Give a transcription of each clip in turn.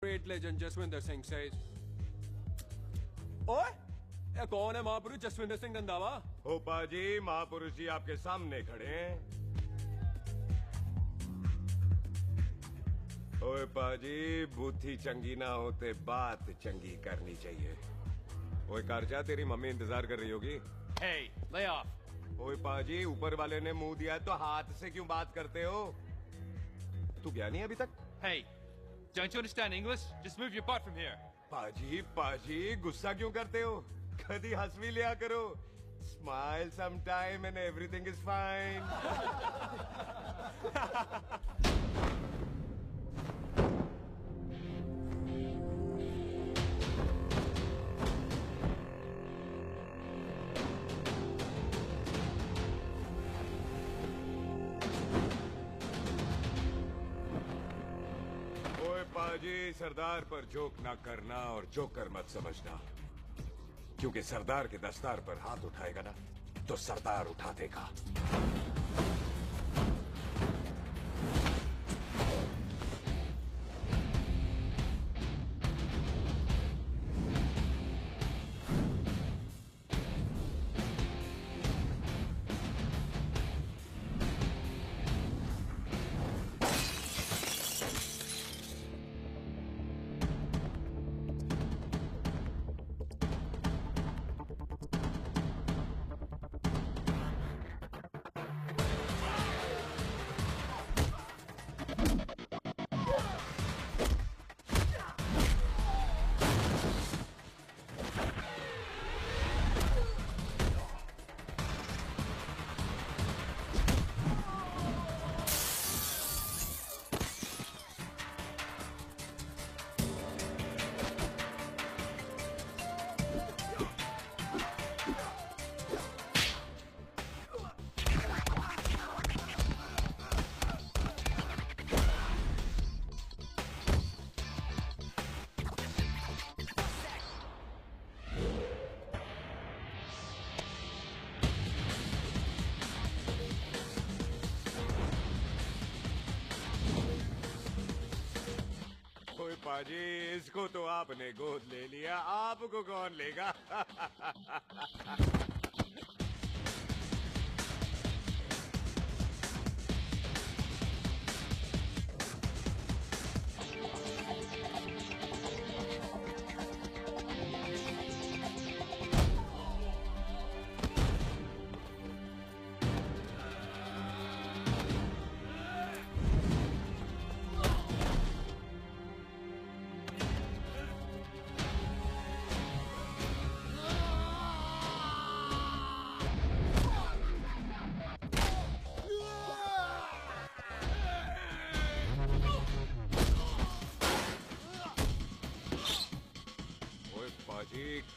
Great legend Jaswinder Singh says. ओए, ये कौन है महापुरुष जसविंदर सिंह रंधावा? ओपा जी, महापुरुष जी आपके सामने खड़े हैं। ओए पाजी, बुद्धि चंगी ना होते बात चंगी करनी चाहिए। ओए कारजा, तेरी मम्मी इंतजार कर रही होगी। Hey, lay off. ओए पाजी, ऊपर वाले ने मुंह दिया तो हाथ से क्यों बात करते हो? तू गया नहीं अभी तक? Hey, don't you understand English? Just move your butt from here. पाजी, गुस्सा क्यों करते हो? कभी हंस भी लिया करो। Smile sometime and everything is fine. पाजी, सरदार पर जोक ना करना और जोकर मत समझना, क्योंकि सरदार के दस्तार पर हाथ उठाएगा ना तो सरदार उठा देगा। पाजी, इसको तो आपने गोद ले लिया, आपको कौन लेगा?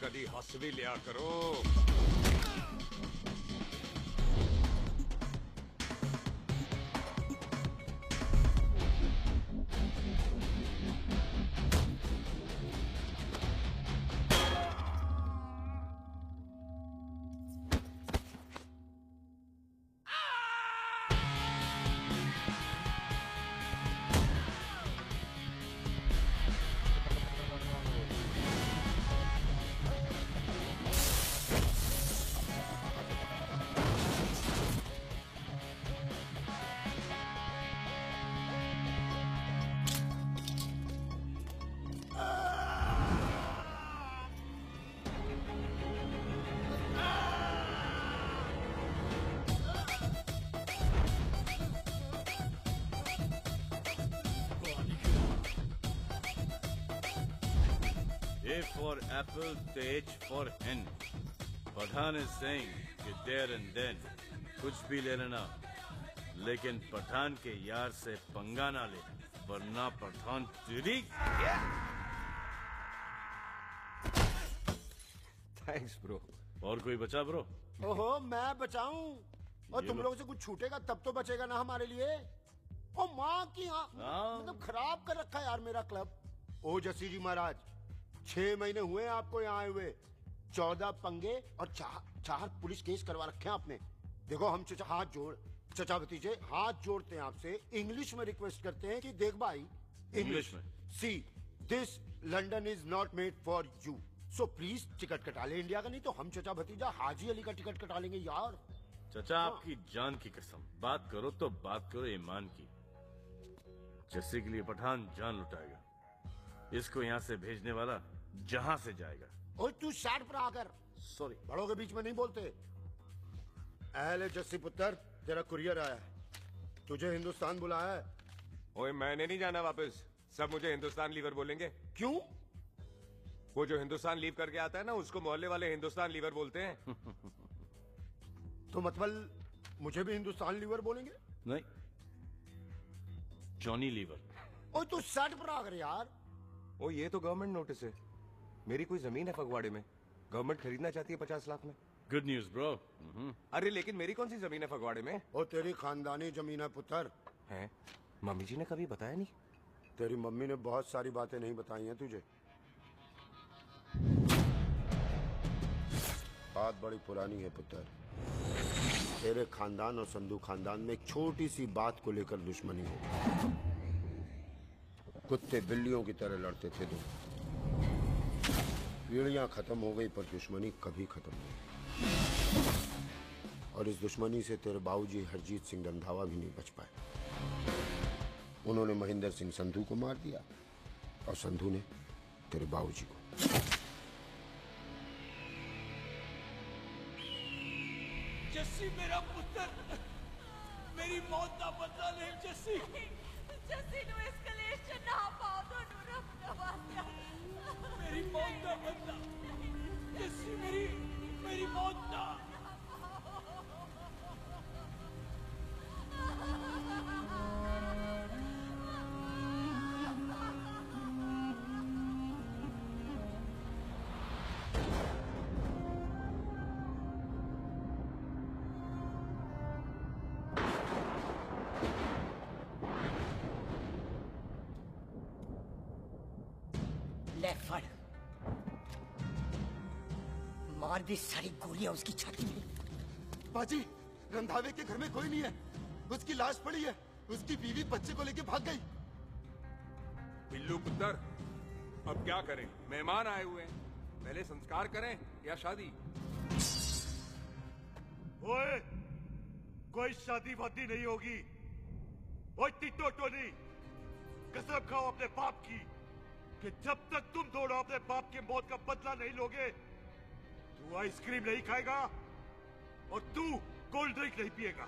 कभी हंस भी लिया करो। A for apple, the H for hen. Pathan is saying कि there and then कुछ भी ले लेना, लेकिन पठान के यार से पंगा ना ले, वरना पठान तेरी। Thanks bro. और कोई बचा ब्रो? ओहो, मैं बचाऊं? और तुम लोगों से कुछ छूटेगा तब तो बचेगा ना हमारे लिए। ओ माँ की मतलब खराब कर रखा है यार मेरा क्लब। ओ जसी जी महाराज, 6 महीने हुए आपको यहाँ आए हुए, 14 पंगे और 4 पुलिस केस करवा रखे हैं आपने। देखो हम चचा भतीजे हाथ जोड़ते हैं आपसे, इंग्लिश में रिक्वेस्ट करते हैं कि देख भाई, इंग्लिश में see this London is not made for you, so please ticket कटा ले इंडिया का, नहीं तो हम चचा भतीजा हाजी अली का टिकट कटा लेंगे यार। चचा आपकी जान की कसम, बात करो तो बात करो ईमान की। जस्सी के लिए पठान जान लुटाएगा, इसको यहाँ से भेजने वाला जहां से जाएगा। ओए तू साइड पर आकर, सॉरी बड़ों के बीच में नहीं बोलते। अहले जस्सी पुत्र, तेरा कुरियर आया है, तुझे हिंदुस्तान बुलाया है। ओए मैंने नहीं जाना वापस, सब मुझे हिंदुस्तान लीवर बोलेंगे। क्यों? वो जो हिंदुस्तान लीव करके आता है ना, उसको मोहल्ले वाले हिंदुस्तान लीवर बोलते हैं। तो मतलब मुझे भी हिंदुस्तान लीवर बोलेंगे? नहीं, जॉनी लीवर। ओए तू साइड पर आकर यार। ओ ये तो गवर्नमेंट नोटिस है, मेरी कोई जमीन है फगवाड़े में, गवर्नमेंट खरीदना चाहती है 50 लाख में। Good news bro. अरे लेकिन मेरी कौन सी जमीन है फगवाड़े में? ओ तेरी खानदानी जमीन है पुत्र। है? मम्मी जी ने कभी बताया नहीं। तेरी मम्मी ने बहुत सारी बातें नहीं बताई हैं तुझे। बात बड़ी पुरानी है पुत्र, तेरे खानदान और संधू खानदान में एक छोटी सी बात को लेकर दुश्मनी हो। कुत्ते बिल्लियों की तरह लड़ते थे दो, पीढ़ियां खत्म हो गई पर दुश्मनी कभी खत्म नहीं। और इस दुश्मनी से तेरे बाबूजी हरजीत सिंह रंधावा भी नहीं बच पाए। उन्होंने महेंद्र सिंह संधू को मार दिया और संधू ने तेरे बाबूजी को। जस्सी मेरा पुत्र, मेरी मौत का बदला ले जस्सी। जस्सी नु एस्केलेशन ना पाओ तो नु रब नवाजा। मेरी मौत का बदला जस्सी, मेरी मौत का। ले फड़, मार दी सारी गोलियां उसकी छाती में। बाजी, रंधावे के घर में कोई नहीं है, उसकी लाश पड़ी है, उसकी बीवी बच्चे को लेके भाग गई। बिल्लू पुत्र, अब क्या करें? मेहमान आए हुए हैं, पहले संस्कार करें या शादी? ओए, कोई शादी वादी नहीं होगी। ओए टिट्टो टोनी, कसम खाओ अपने बाप की कि जब तक तुम दोनों अपने बाप की मौत का बदला नहीं लोगे, तू आइसक्रीम नहीं खाएगा और तू कोल्ड ड्रिंक नहीं पिएगा।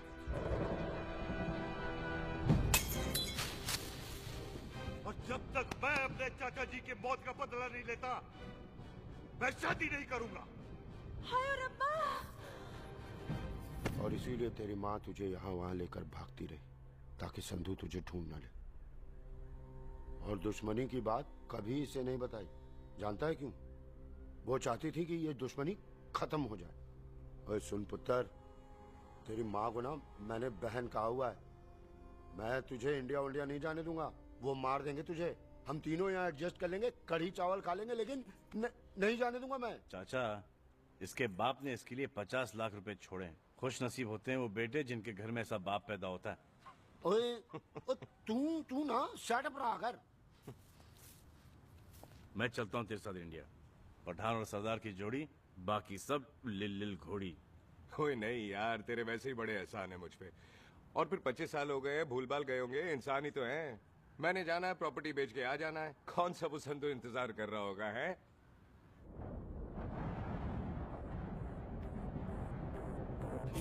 और जब तक मैं अपने चाचा जी की मौत का बदला नहीं लेता, मैं शादी नहीं करूंगा। हाय रब्बा। और इसीलिए तेरी माँ तुझे यहाँ वहाँ लेकर भागती रही, ताकि संधू तुझे ढूंढ न ले। और दुश्मनी की बात कभी इसे नहीं बताई, जानता है क्यों? वो चाहती थी कि ये दुश्मनी खत्म हो जाए। और सुन पुत्र, तेरी माँ को ना मैंने बहन कहा हुआ है, मैं तुझे इंडिया इंडिया नहीं जाने दूंगा। वो मार देंगे तुझे, हम तीनों यहाँ एडजस्ट कर लेंगे, कढ़ी चावल खा लेंगे, लेकिन नहीं जाने दूंगा मैं। चाचा, इसके बाप ने इसके लिए 50 लाख रुपए छोड़े हैं। खुश नसीब होते हैं वो बेटे जिनके घर में ऐसा बाप पैदा होता है। ओए, तू ना सेटअप रहा कर। मैं चलता हूँ तेरे साथ इंडिया। पठान और सरदार की जोड़ी, बाकी सब लिल घोड़ी। कोई नहीं यार, तेरे वैसे ही बड़े एहसान है मुझ पे। और फिर 25 साल हो गए, भूल भाल गए होंगे, इंसान ही तो हैं। मैंने जाना है, प्रॉपर्टी बेच के आ जाना है। कौन सा वो संधू इंतजार कर रहा होगा? है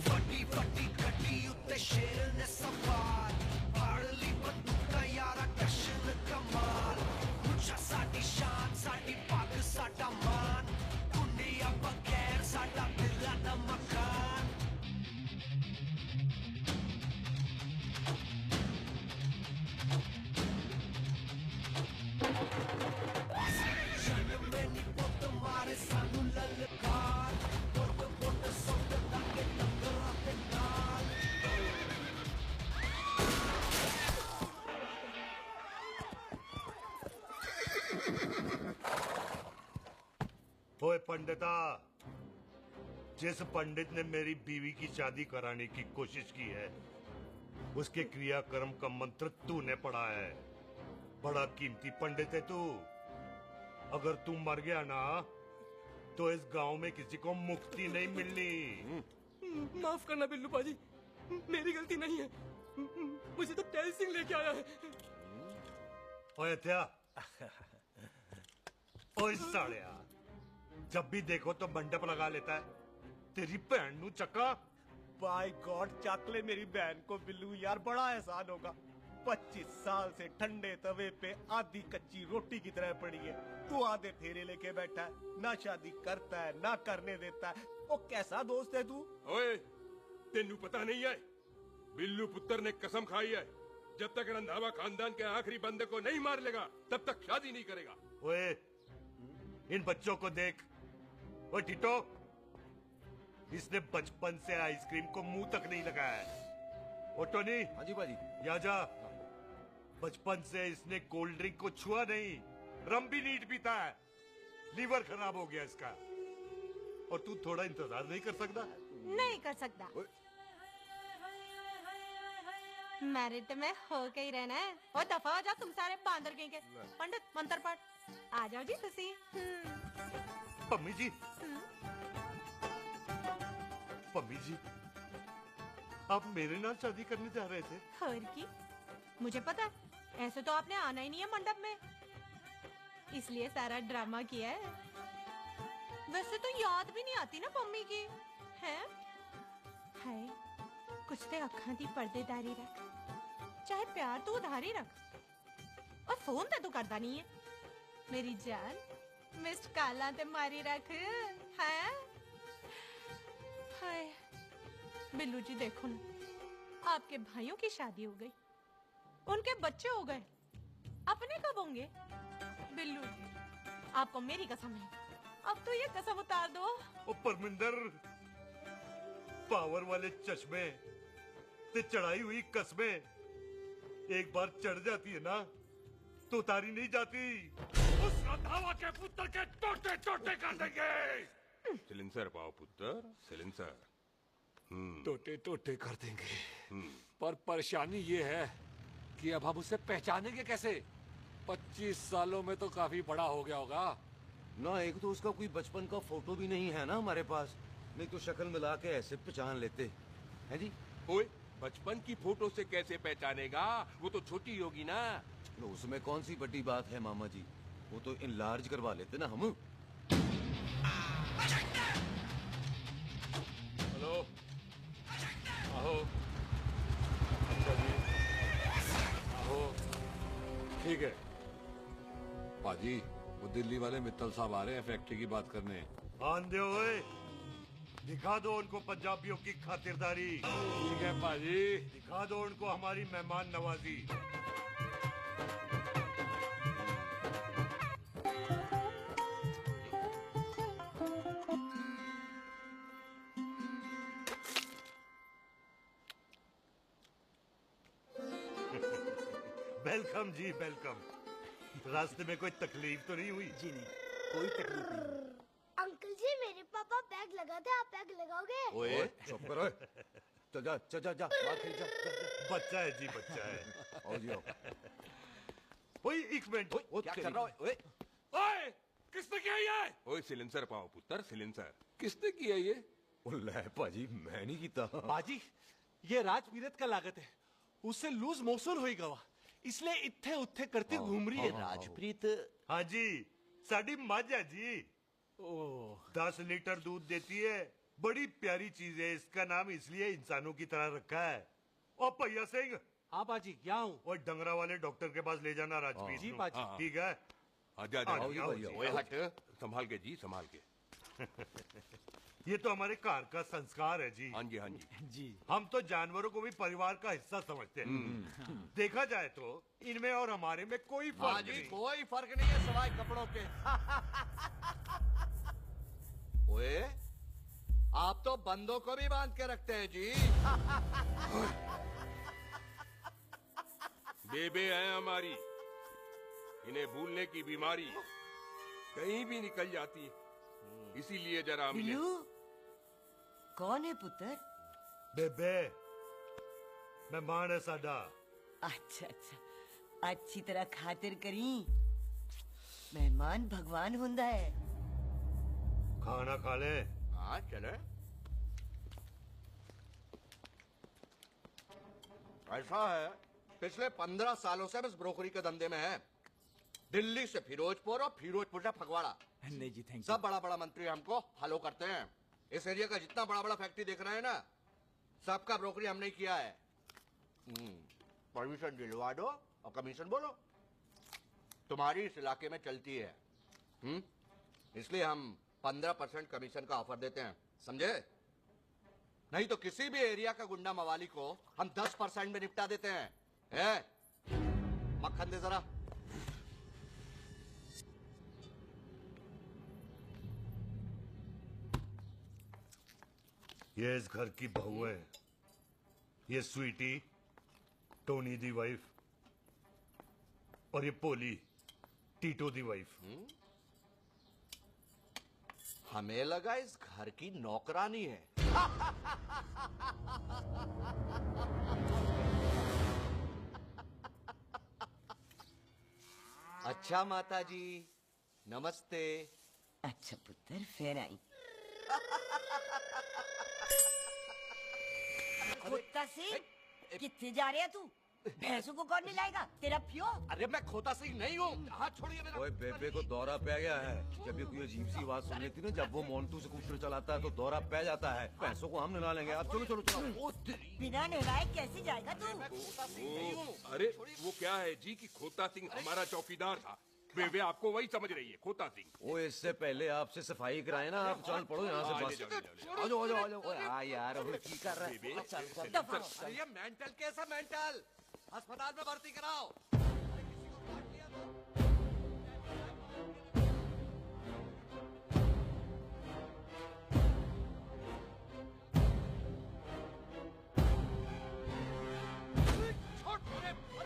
ਵੱਡੀ ਵੱਡੀ ਗੱਡੀ ਉੱਤੇ ਸ਼ੇਰ ਨੇ ਸਵਾਰ ਫੜ ਲਈ ਬੰਦੂਕਾਂ ਯਾਰਾ ਕਸ਼ਨ ਕਮਾਲ ਉੱਚਾ ਸਾਡੀ ਸ਼ਾਨ ਸਾਡੀ ਪੱਗ ਸਾਡਾ ਮਾਨ ਦੁਨੀਆ ਬਗੈਰ ਸਾਡਾ ਦਿਲਾਂ ਦਾ ਮਕਾਨ ਜਨਮ ਨਹੀਂ ਪੁੱਤ ਮਾਰੇ ਸਾਨੂੰ ਲਲਕਾਰ ਪੁੱਤ ਪੁੱਤ ਸੁੱਤ ਲਾਗੇ ਲੰਗਰਾਂ ਦੇ ਨਾਲ ओए पंडिता, जिस पंडित ने मेरी बीवी की शादी कराने की कोशिश की है, उसके क्रियाकर्म का मंत्र तूने पढ़ा है। बड़ा कीमती पंडित है तू। अगर तू मर गया ना तो इस गांव में किसी को मुक्ति नहीं मिलनी। माफ करना बिल्लू पाजी, मेरी गलती नहीं है। मुझे तो टेल सिंह लेके आया है। ओए हत्या, ओए सालिया, जब भी देखो तो मंडप लगा लेता है। तेरी भैन नू चक्का। बाय गॉड, चक ले मेरी बहन को बिल्लू यार, बड़ा एहसान होगा। 25 साल से ठंडे तवे पे आधी कच्ची रोटी की तरह पड़ी है। तू आधे फेरे लेके बैठा है, ना शादी करता है ना करने देता है। वो कैसा दोस्त है तू? ओए, तेनू पता नहीं है, बिल्लू पुत्र ने कसम खाई है, जब तक रंधावा खानदान के आखिरी बंदे को नहीं मार लेगा तब तक शादी नहीं करेगा। ओए, इन बच्चों को देख। ओए टिटो, इसने बचपन से आइसक्रीम को मुंह तक नहीं लगाया है। ओ टोनी। हाँ जी बाजी। यहाँ जा। बचपन से इसने कोल्ड ड्रिंक को छुआ नहीं, रम भी नीट पीता है। लीवर खराब हो गया इसका। और तू थोड़ा इंतजार नहीं कर सकता? नहीं कर सकता। मैरिट में होके ही रहना है। और दफा हो जाओ तुम सारे बांदर कहीं के। पंडित मंत्र पढ़। आ जाओ जी तुसी। पम्मी जी, पम्मी जी, आप मेरे नाल शादी करने जा रहे थे? और की मुझे पता है, ऐसे तो आपने आना ही नहीं है मंडप में, इसलिए सारा ड्रामा किया है। वैसे तो याद भी नहीं आती ना पम्मी की, हैं? हाय, कुछ ते अखां दी पर्देदारी रख, चाहे प्यार तू उधारी रख, और फोन ते तू करदा नहीं है। मेरी जान, मिस्ड काला ते मारी रख, हैं? हाय, बिल्लू जी देखो ना, आपके भाइयों की शादी हो गई, उनके बच्चे हो गए, अपने कब होंगे? बिल्लू जी, आपको मेरी कसम है, अब तो ये कसम उतार दो। ओ परमिंदर, पावर वाले चश्मे ते चढ़ाई हुई कस्में एक बार चढ़ जाती है ना तो उतारी नहीं जाती। उस रंधावा के पुत्र के टोटे टोटे कर देंगे। सिलेंसर पाओ पुत्र, सिलेंसर। टोटे टोटे कर देंगे, पर परेशानी ये है कि अब हम उसे पहचानेंगे कैसे? 25 सालों में तो काफी बड़ा हो गया होगा ना। एक तो उसका कोई बचपन का फोटो भी नहीं है ना हमारे पास, नहीं तो शक्ल मिला के ऐसे पहचान लेते हैं जी। ओए, बचपन की फोटो से कैसे पहचानेगा? वो तो छोटी होगी ना। तो उसमें कौन सी बड़ी बात है मामा जी, वो तो इनलार्ज करवा लेते ना हम। हेलो, आहो। अच्छा जी, आहो। ठीक है पाजी, वो दिल्ली वाले मित्तल साहब आ रहे हैं फैक्ट्री की बात करने। आंधे ओए, दिखा दो उनको पंजाबियों की खातिरदारी। ठीक है पाजी। दिखा दो उनको हमारी मेहमान नवाजी। वेलकम जी, वेलकम। रास्ते में कोई तकलीफ तो नहीं हुई? जी नहीं, कोई तकलीफ नहीं। अंकल जी, मेरे पापा पैक लगाते, आप पैक लगाओगे? ओए चुप करो। चल जा चल जा जा, बाहर खेल जा, जा, जा। बच्चा है जी, बच्चा है। आओ जी आओ। ओए एक मिनट, क्या कर रहा है? ओए ओए, किसने किया ये? ओए, सिलेंसर पाओ पुत्र, सिलेंसर। किसने किया ये? ले भाजी, मैं नहीं कीता। बाजी, ये राजपीरत का लागत है, उससे लूज मोशन होई गवा, इसलिए इत्थे उत्थे करती घूम रही है। राजप्रीत? हाँ जी, साड़ी मझ है जी। 10 लीटर दूध देती है, बड़ी प्यारी चीज है। इसका नाम इसलिए इंसानों की तरह रखा है। और भैया सिंह। हाँ बाजी, क्या हूँ? और डंगरा वाले डॉक्टर के पास ले जाना राजपीत जी को। बाजी। ठीक है। आजा आजा। ओए हट, संभाल के जी, संभाल के। ये तो हमारे घर का संस्कार है जी। हाँ जी, हाँ जी। जी। हम तो जानवरों को भी परिवार का हिस्सा समझते हैं। देखा जाए तो इनमें और हमारे में कोई फर्क नहीं। कोई फर्क नहीं है सवाए कपड़ों के। ओए, आप तो बंदों को भी बांध के रखते हैं जी। बेबे है हमारी, इन्हें भूलने की बीमारी कहीं भी निकल जाती, इसीलिए जरा मिले। कौन है पुत्र? बेबे मेहमान है साडा। अच्छा अच्छा, अच्छी तरह खातिर करी। मेहमान भगवान हुंदा है। खाना खा ले। हाँ चले। ऐसा है, पिछले 15 सालों से हम इस ब्रोकरी के धंधे में हैं। दिल्ली से फिरोजपुर और फिरोजपुर से फगवाड़ा। नहीं जी थैंक सब बड़ा बड़ा मंत्री हमको फॉलो करते हैं। इस एरिया का जितना बड़ा बड़ा फैक्ट्री देख रहे हैं ना, सबका ब्रोकरी हमने किया है। परमिशन दिलवा दो और कमीशन बोलो। तुम्हारी इस इलाके में चलती है। इसलिए हम 15% कमीशन का ऑफर देते हैं, समझे? नहीं तो किसी भी एरिया का गुंडा मवाली को हम 10% में निपटा देते हैं। मक्खन दे जरा। ये इस घर की बहू है। ये स्वीटी, टोनी दी वाइफ, और ये पोली, टीटो दी वाइफ। हमें लगा इस घर की नौकरानी है। अच्छा माता जी, नमस्ते। अच्छा पुत्र, फिर आई। खोता सिंह, कितने जा रहे है तू? भैंसों को कौन मिलाएगा? तेरा प्यो? अरे मैं खोता सिंह नहीं हूँ। हाथ छोड़िए मेरा। ओए बेबे को दौरा पै गया है। जब भी कोई अजीब सी आवाज सुन लेती ना, जब वो मोन्टू स्कूटर चलाता है तो दौरा पै जाता है। पैसों को हम निकाल लेंगे। अब चलो चलो चलो। बिना नहलाए कैसे जाएगा तू? अरे वो क्या है जी कि खोता सिंह हमारा चौकीदार था। बेबे आपको वही समझ रही है, खोता सिंह। वो इससे पहले आपसे सफाई कराए ना। आप चल पड़ो यहाँ से बस। आ जाओ आ जाओ आ जाओ। हाँ यार, अब की कर रहा है? अरे ये मेंटल केस है, मेंटल। अस्पताल में भर्ती कराओ।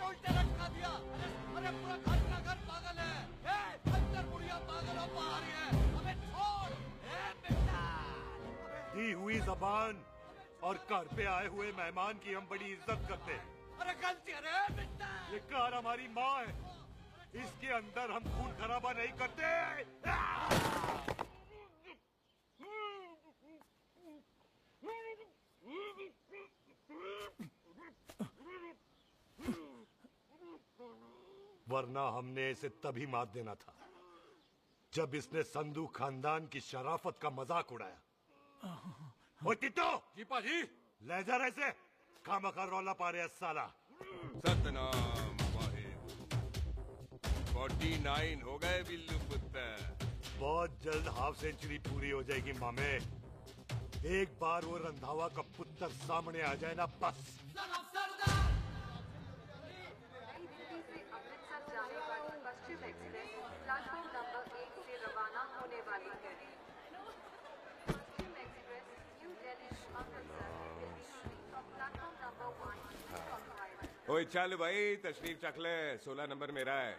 उल्टे लटका दिया। अरे पूरा घर का घर पागल है। अंदर बुढ़िया पागल और बाहर है। अबे छोड़। बेटा। दी हुई जबान और घर पे आए हुए मेहमान की हम बड़ी इज्जत करते हैं। अरे गलती है बेटा। ये कार हमारी माँ है। इसके अंदर हम खून खराबा नहीं करते। वरना हमने इसे तभी मात देना था जब इसने संधू खानदान की शराफत का मजाक उड़ाया। ओ टिट्टो जी पाजी, ले जा रहे से खामखा रौला पा रहे साला। सतनाम वाहे 49 हो गए बिल्लू पुत्र। बहुत जल्द हाफ सेंचुरी पूरी हो जाएगी मामे। एक बार वो रंधावा का पुत्र सामने आ जाए ना, बस। पश्चिम एक्सप्रेस प्लेटफॉर्म नंबर 1 से रवाना होने वाली है। Paschim express new Delhi Amritsar platform number 1। ओए चल भाई, तशरीफ चख ले। 16 नंबर मेरा है।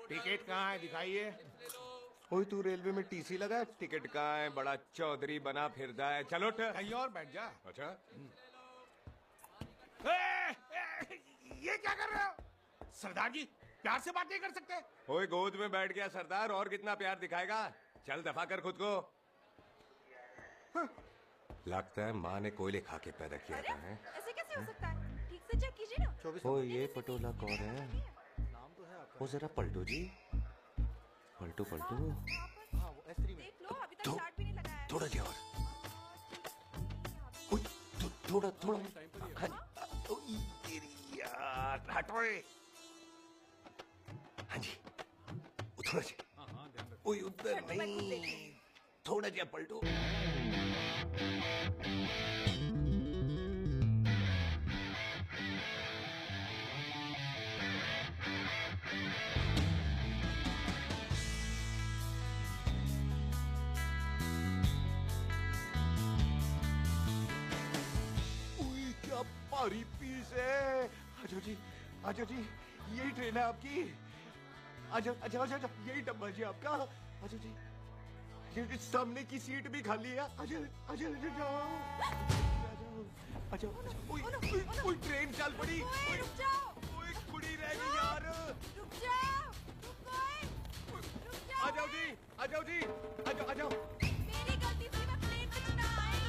टिकट कहाँ है, दिखाइए। ओए तू रेलवे में टीसी लगा, टिकट कहाँ है? बड़ा चौधरी बना फिरदा है। चलो कहीं और बैठ जा। अच्छा ये क्या कर रहे हो? सरदार जी प्यार से बात नहीं कर सकते? ओए गोद में बैठ गया सरदार, और कितना प्यार दिखाएगा? चल दफा कर खुद को। लगता है माँ ने कोयले खा के पैदा किया था। ऐसे कैसे हो सकता है? ठीक से चेक कीजिए ना। ओ ये पटोला कौन है? वो जरा पलटो जी, पलटो पलटो। देख लो, अभी तक स्टार्ट भी नहीं लगाया है। थोड़ा जी और। थोड़ा थोड़ा। यार हटो। हाँ जी, थोड़ा जी। ओए उधर नहीं, थोड़ा जी पलटो। क्या भारी पीस है। आजो जी, आजो जी, यही ट्रेन है आपकी। आजो आजो आजो, यही डब्बा जी आपका। आजो जी, ये सामने की सीट भी खाली है। आजो आजो आजो जाओ। आजो आजो। ओए ट्रेन चल पड़ी। रुक जाओ। ओए कुड़ी रह गई यार। रुक जाओ। रुको। आ जाओ जी, आ जाओ, आ जाओ। मेरी गलती थी, मैं प्लेन में ना आई।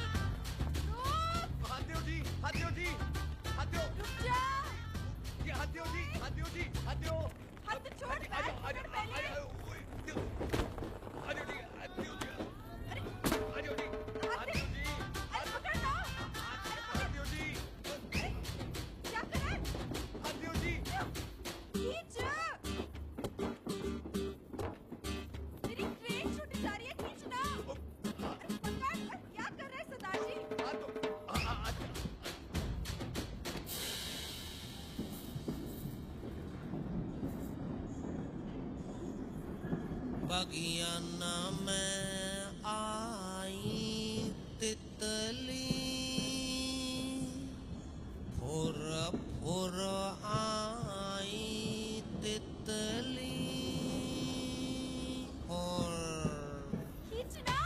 रुक! हाथ दो जी, हाथ दो जी, हाथ दो। रुक जा! ये हाथ दो जी, हाथ दो जी, हाथ दो। हाथ तो छोड़, आ जाओ, आ जाओ, आ जाओ, आ जाओ, आ जाओ जी, हाथ दो जी। अरे! आ जाओ जी, हाथ दो जी। अरे पकड़ लो! हाथ दो जी। अरे! क्या कर रहा है? हाथ दो जी। खींच! मेरी ट्रेन छूट जा रही है, खींचना! अरे पकड़! क्या कर रहे हैं सरदार जी? बगियाना में आई तितली फुर फुर आई तितली और खींचना!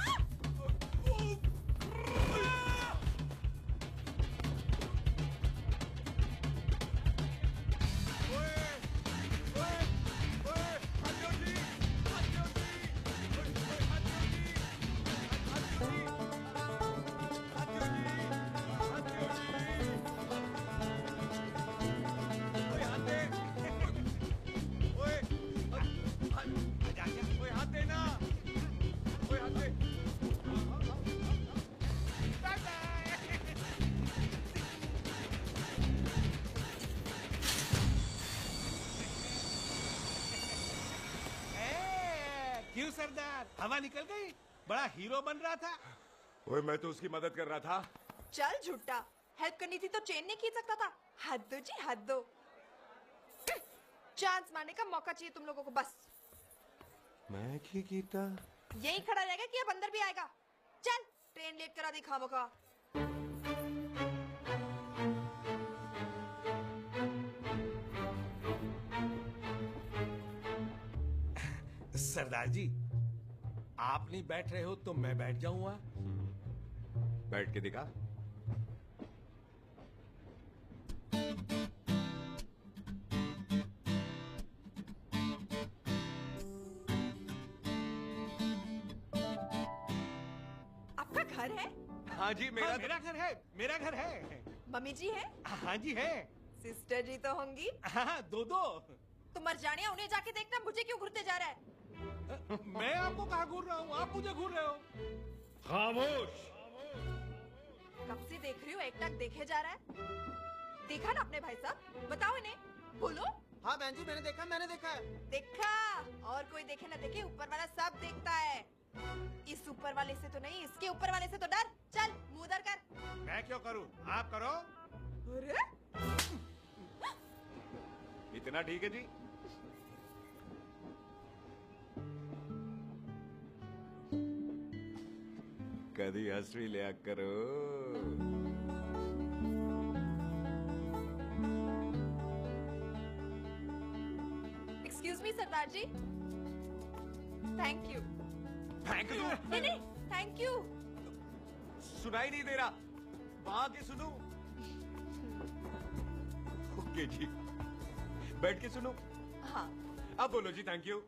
क्यों सरदार, हवा निकल गई? बड़ा हीरो बन रहा था। ओए मैं तो उसकी मदद कर रहा था। चल झूठा, हेल्प करनी थी तो चेन नहीं खींच सकता था। हद दो जी, हद दो। चांस मारने का मौका चाहिए तुम लोगों को बस। मैं क्या कीता? यही खड़ा रहेगा कि अब अंदर भी आएगा? चल ट्रेन लेट करा दी खामोखा। सरदार जी, आप नहीं बैठ रहे हो तो मैं बैठ जाऊंगा। बैठ के दिखा। आपका घर है? हाँ जी, मेरा घर है, मेरा घर है। मम्मी जी है? हाँ जी है। सिस्टर जी तो होंगी? हाँ, दो दो। तुम मर जाने, उन्हें जाके देखना मुझे क्यों घूरते जा रहा है। मैं आपको कहाँ घूर रहा हूँ, आप मुझे घूर रहे हो। खामोश। कब से देख रही हूँ, एक टक देखे जा रहा है। देखा ना अपने भाई साहब, बताओ इन्हें, बोलो। हाँ बहन जी, मैंने देखा है। देखा? और कोई देखे ना देखे, ऊपर वाला सब देखता है। इस ऊपर वाले से तो नहीं, इसके ऊपर वाले से तो डर। चल मुंह उधर कर। मैं क्यों करूँ, आप करो। अरे इतना ठीक है जी। कभी हंस भी लिया करो। Excuse me Sardar ji. Thank you. Thank you? नहीं, थैंक यू। सुनाई नहीं दे रहा, वहां के सुनो। ओके जी, बैठ के सुनो। हाँ। अब बोलो जी थैंक यू।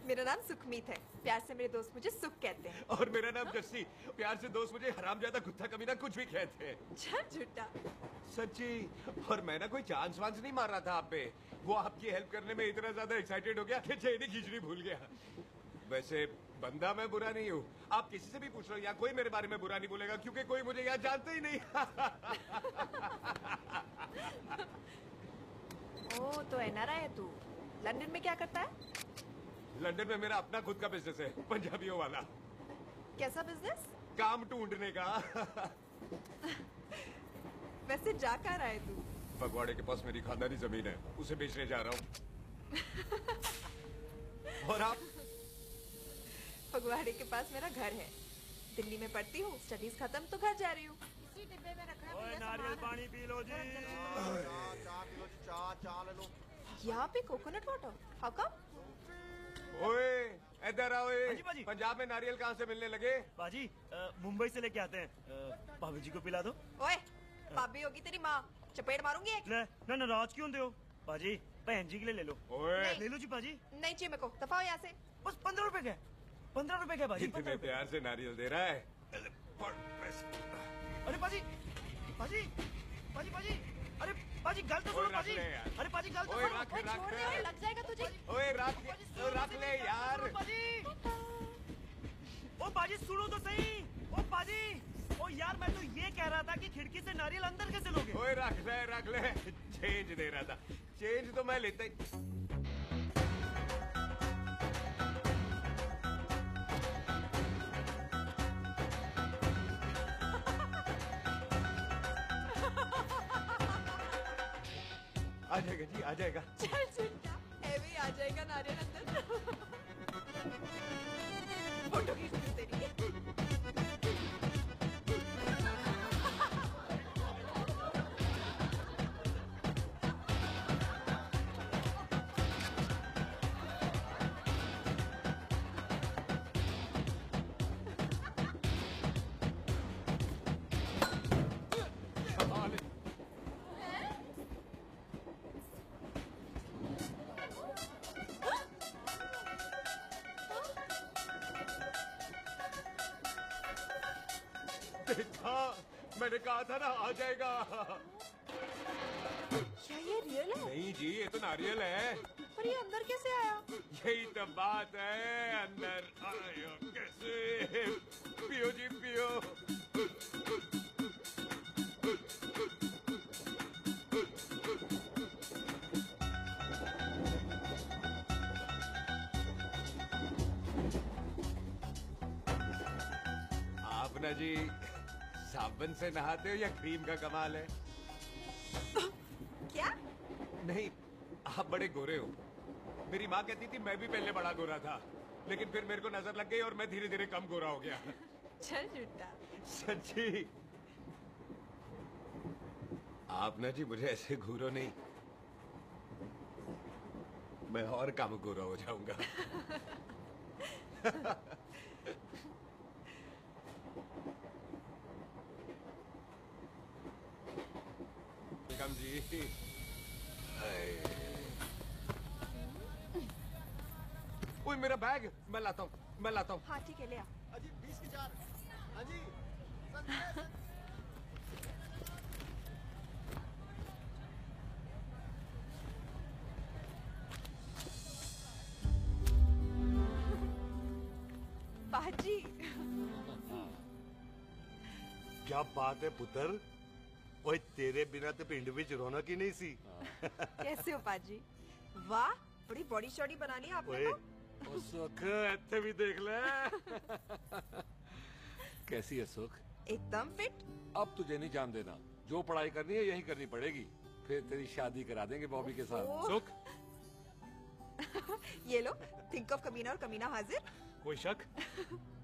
मेरा नाम सुखमीत है, प्यार से मेरे दोस्त मुझे सुख कहते हैं। और मेरा नाम जस्सी, प्यार से दोस्त मुझे हरामजादा कुत्ता कमीना कुछ भी कहते हैं। चल झूठा। सच्ची। और मैं ना कोई चांस वांस नहीं मार रहा था आप पे, वो आपकी हेल्प करने में इतना ज्यादा एक्साइटेड हो गया कि चेन ही खींचनी भूल गया। वैसे बंदा मैं बुरा नहीं हूँ, आप किसी से भी पूछ लो, यहाँ कोई मेरे बारे में बुरा नहीं बोलेगा क्योंकि कोई मुझे यहाँ जानते ही नहीं। ओ तो एनआरआई है तू। लंदन में क्या करता है? लंदन में मेरा अपना खुद का बिजनेस है, पंजाबियों वाला। कैसा बिजनेस? काम ढूंढने का। वैसे जा कहाँ रहा है तू? फगवाड़े के पास मेरी खानदानी जमीन है, उसे बेचने जा रहा हूँ। और आप? फगवाड़े के पास मेरा घर है, दिल्ली में पढ़ती हूँ, स्टडीज खत्म तो घर जा रही हूँ। इसी डिब्बे में रखा है। नारियल पानी पी लो जी। चाय ले लो। यहाँ पे कोकोनट वाटर? How come? ओए इधर आओ। बाजी। पंजाब में नारियल कहाँ से मिलने लगे? बाजी मुंबई से लेके आते हैं, भाभी जी को पिला दो। ओए भाभी होगी तेरी माँ, चपेट मारूंगी एक। ले ना नाराज क्यों होते हो बाजी, बहन जी के लिए ले लो। ओए ले लो जी पाजी। नहीं चाहिए मेरे को, दफा हो यहाँ से। बस 15 रुपए के। 15 रुपए के बाजी। इतने प्यार से नारियल दे रहा है। अरे पाजी, पाजी, पाजी, पाजी, अरे पाजी गल तो सुनो पाजी। अरे पाजी गल तो सुनो। छोड़ दे, लग जाएगा तुझे। ओए रख ले यार। पाजी, ओ पाजी सुनो तो सही। ओ पाजी, ओ यार मैं तो ये कह रहा था कि खिड़की से नारियल अंदर कैसे लोगे? ओए रख ले। चेंज दे रहा था। चेंज तो मैं लेता ही। आ जाएगा जी, आ जाएगा। चल झुंडा, ऐवे ही आ जाएगा नारियल अंदर। फोटो खींच लूं तेरी। देखा, मैंने कहा था ना आ जाएगा। क्या ये रियल है? नहीं जी, ये तो नारियल है। पर ये अंदर कैसे आया? यही तो बात है, अंदर आया कैसे? पियो जी पियो। आप ना जी साबुन से नहाते हो या क्रीम का कमाल है? क्या? नहीं, आप बड़े गोरे हो। मेरी माँ कहती थी मैं भी पहले बड़ा गोरा था, लेकिन फिर मेरे को नजर लग गई और मैं धीरे धीरे कम गोरा हो गया। चल झूठा। सच्ची। आप ना जी मुझे ऐसे घूरो नहीं, मैं और कम गोरा हो जाऊंगा। वेलकम जी। ओए मेरा बैग, मैं लाता हूँ। हाँ ठीक है, ले आ। अजी 20 की 4। अजी बाजी। क्या बात है पुत्र? ओए तेरे बिना तो पिंड में रौनक ही नहीं सी। कैसे हो पाजी? वाह, बड़ी बॉडी शॉडी बना ली आपने तो। सुख ऐसे भी देख ले। कैसी है सुख? एकदम फिट। अब तुझे नहीं जान देना, जो पढ़ाई करनी है यही करनी पड़ेगी, फिर तेरी शादी करा देंगे बॉबी के साथ। सुख, ये लो, थिंक ऑफ कमीना और कमीना हाजिर। कोई शक?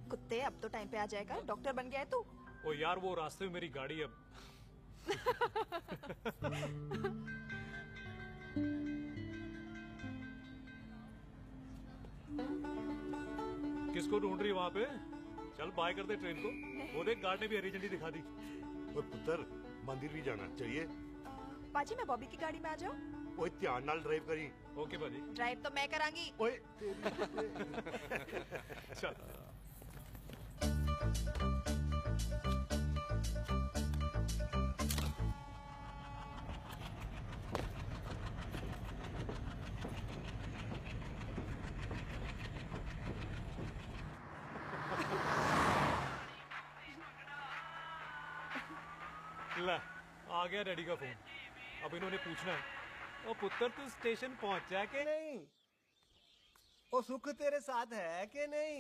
कुत्ते, अब तो टाइम पे आ जाएगा। डॉक्टर बन गया है तू। ओ यार वो रास्ते में मेरी गाड़ी अब। किसको ढूंढ रही वहाँ पे? चल बाय कर दे ट्रेन को। वो देख गार्ड ने भी हरी झंडी दिखा दी। ओए पुत्र, मंदिर भी जाना चाहिए। पाजी मैं बॉबी की गाड़ी में आ जाऊँ? ओए ध्यान नाल ड्राइव करी। ओके बाजी। ड्राइव तो मैं करांगी। ओए चल। ला, आ गया डैडी का फोन। अब इन्होंने पूछना है, ओ पुत्र तू स्टेशन पहुंचा के नहीं? ओ सुख तेरे साथ है कि नहीं?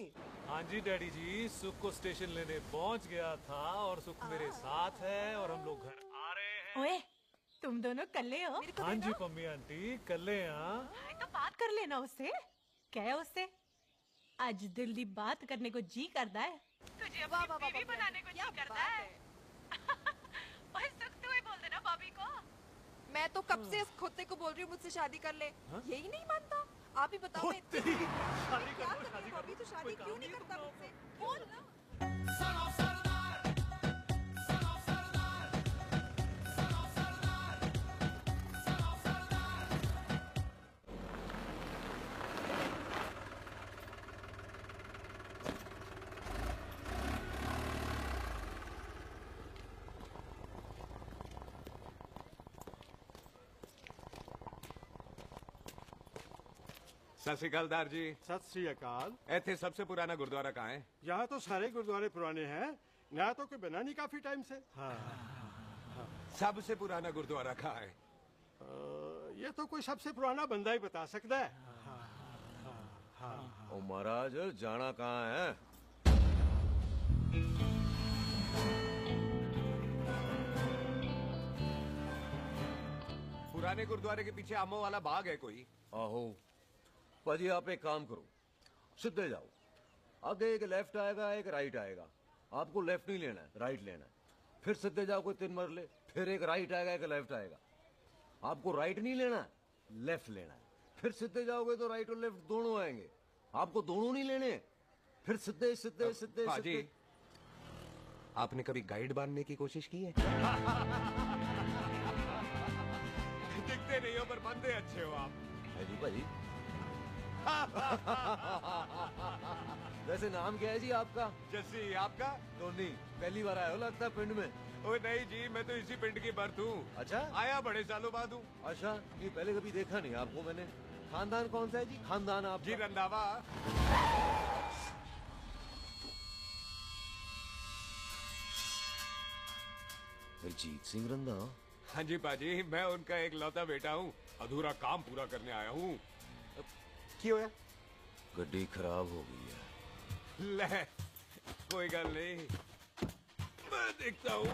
हाँ जी डैडी जी, सुख को स्टेशन लेने पहुंच गया था और सुख मेरे साथ है और हम लोग घर आ रहे हैं। ओए, तुम दोनों कल्ले हो? हाँ जी पम्मी आंटी, कल्ले यहाँ। तो बात कर लेना उससे। क्या है उससे? आज दिल दी बात करने को जी करता है। तुझे अपनी बीवी बनाने को जी करता है। ओए सुख, तू ही बोल देना बॉबी को। मैं तो कब से इस खोते को बोल रही हूँ मुझसे शादी कर ले। यही नहीं मानता। आप ही बताओ। शादी कर लो, शादी बॉबी तो शादी क्यों नहीं करता मुझसे? बोल ना। सत श्री अकाल दार जी। सत श्री अकाल। ऐथे सबसे पुराना गुरुद्वारा कहाँ है? यहाँ तो सारे गुरुद्वारे पुराने हैं, नया तो कोई बना नहीं काफी टाइम से। हाँ। सबसे पुराना गुरुद्वारा कहाँ है? ये तो कोई सबसे पुराना बंदा ही बता सकता है। ओ महाराज जाना कहाँ है? पुराने गुरुद्वारे के पीछे आमों वाला बाग है कोई? आहो पाजी, आप एक काम करो, सीधे जाओ, आगे एक लेफ्ट आएगा एक राइट आएगा, आपको लेफ्ट नहीं लेना है, राइट लेना है। फिर सीधे जाओ कोई 3 मरले, फिर एक राइट आएगा एक लेफ्ट आएगा, आपको राइट नहीं लेना है, लेफ्ट लेना है। फिर सीधे जाओगे तो राइट और लेफ्ट दोनों आएंगे, आपको दोनों नहीं लेने। फिर सीधे सीधे सीधे पाजी, आपने कभी गाइड बांधने की कोशिश की है? दिखते नहीं हो पर बंदे अच्छे हो आप। है जी भाई। वैसे नाम क्या है जी आपका? जस्सी। आपका? टोनी। पहली बार आए हो लगता है पिंड में। ओ नहीं जी, मैं तो इसी पिंड की बर्थ हूँ। अच्छा, आया बड़े सालों बाद हूँ। अच्छा, ये पहले कभी देखा नहीं आपको मैंने। खानदान कौन सा है जी? खानदान आप जी रंधावा। हरजीत सिंह रंधावा? हाँ जी पाजी, मैं उनका एक लौता बेटा हूँ, अधूरा काम पूरा करने आया हूँ। क्यों है? गड्डी खराब हो गई है। ले, कोई गल नहीं, मैं देखता हूँ।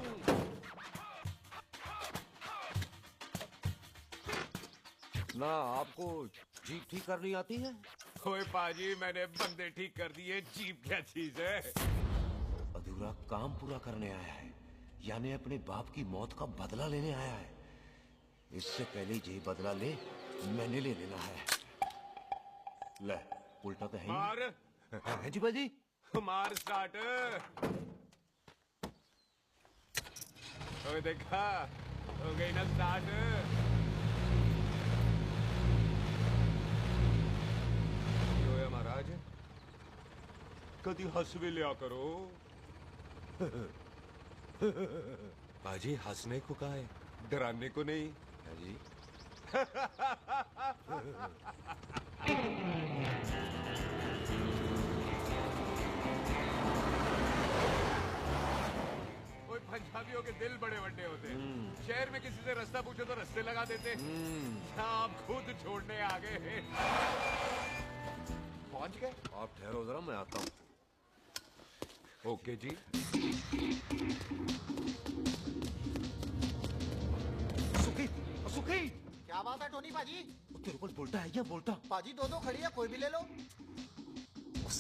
ना आपको जीप ठीक करनी आती है? ओए पाजी, मैंने बंदे ठीक कर दिए, जीप क्या चीज है? अधूरा काम पूरा करने आया है, यानी अपने बाप की मौत का बदला लेने आया है। इससे पहले ये बदला ले, मैंने ले लेना है। ले, उल्टा तो है ही। मार। है जी बाजी। मार स्टार्ट। ओए देखा, हो गई ना स्टार्ट। जोया महाराज, कभी हंस भी लिया करो। बाजी हंसने को कहा है, डराने को नहीं। है जी। ओए पंजाबियों के दिल बड़े बड़े होते हैं। शहर में किसी से रास्ता पूछो तो रास्ते लगा देते। आप खुद छोड़ने आ गए। पहुंच गए? आप ठहरो जरा, मैं आता हूँ। ओके जी। सुखी, सुखी। क्या बात है टोनी पाजी? तेरे को बोलता है या बोलता? पाजी दो खड़ी है, कोई भी ले लो।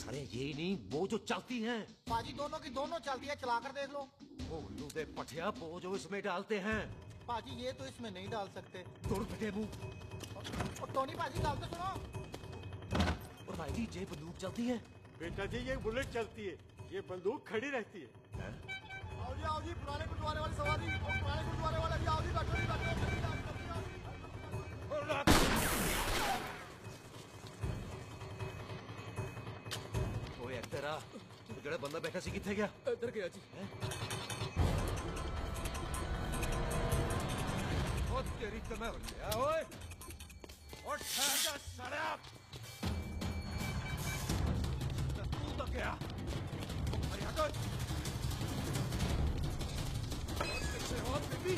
अरे ये नहीं, वो जो चलती हैं। पाजी दोनों की दोनों चलती है, चला कर देख लो। वो लूदे पठिया, वो जो इसमें डालते हैं। पाजी ये तो इसमें नहीं डाल सकते। तोड़ फटे मुंह। और टोनी पाजी गाल तो सुनो। और भाई जी, ये बंदूक चलती है? बेटा जी, ये बुलेट चलती है, ये बंदूक खड़ी रहती है। आओ जी, पुराने गुरुद्वारे वाली सवारी, और पुराने गुरुद्वारे वाले भी आओ जी, बैठो जी, बैठो। ओए तेरा ਜਿਹੜਾ ਬੰਦਾ ਬੈਠਾ ਸੀ ਕਿੱਥੇ ਗਿਆ? ਇੱਧਰ ਗਿਆ ਜੀ। ਉਹ ਤੇਰੀ ਤੇ ਮੈਂ ਹੋਇਆ ਓਏ। ਉੱਠ ਜਾ ਸਾਲਿਆ। ਤੂੰ ਤਾਂ ਗਿਆ। ਅਰੇ ਹਟ। ਕਿੱਥੇ ਹੋ ਬੀਬੀ?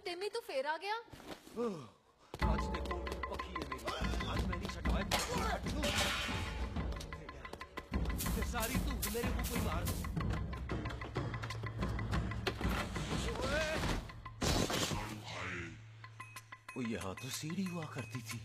टिम्मी तू फिर आ गया? आज देखो पक्की है मेरी, आज मैं नहीं छटवाए। सारी तू मेरे मुंह को मार। वो यहाँ तो सीढ़ी हुआ करती थी।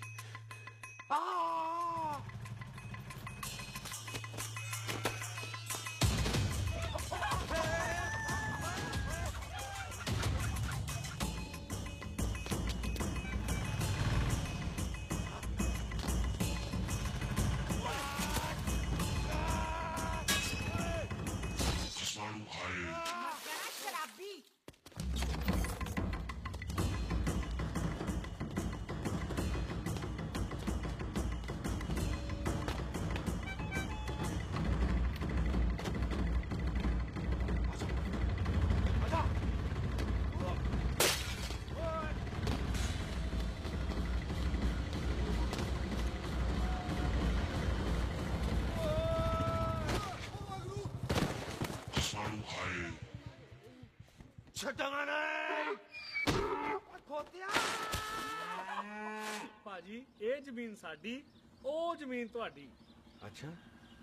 ਛੱਡਾਂਗਾ ਨਹੀਂ ਭਾਜੀ ਇਹ ਜ਼ਮੀਨ ਸਾਡੀ ਉਹ ਜ਼ਮੀਨ ਤੁਹਾਡੀ अच्छा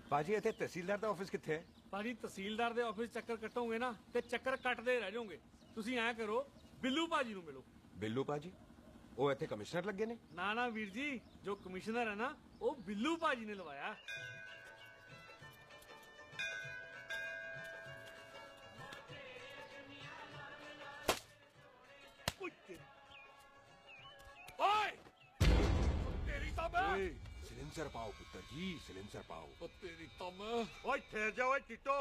पाजी इतने तहसीलदार ਦਾ ਆਫਿਸ ਕਿੱਥੇ ਹੈ ਭਾਜੀ ਤਹਿਸੀਲਦਾਰ ਦੇ ਆਫਿਸ ਚੱਕਰ ਕੱਟੋਗੇ ਨਾ ਤੇ ਚੱਕਰ ਕੱਟਦੇ ਰਹਿ ਜਾਓਗੇ ਤੁਸੀਂ ਐਂ ਕਰੋ ਬਿੱਲੂ ਭਾਜੀ ਨੂੰ ਮਿਲੋ ਬਿੱਲੂ ਪਾਜੀ ਉਹ ਇੱਥੇ ਕਮਿਸ਼ਨਰ ਲੱਗੇ ਨੇ ਨਾ ਨਾ ਵੀਰ ਜੀ ਜੋ ਕਮਿਸ਼ਨਰ ਹੈ ਨਾ ਉਹ ਬਿੱਲੂ ਭਾਜੀ ਨੇ ਲਵਾਇਆ ओए तेरी तो मैं सिलेंसर पाओ पुत्र जी, सिलेंसर पाओ। ओ तेरी तो मैं ओए ठहर जा ओए टिट्टो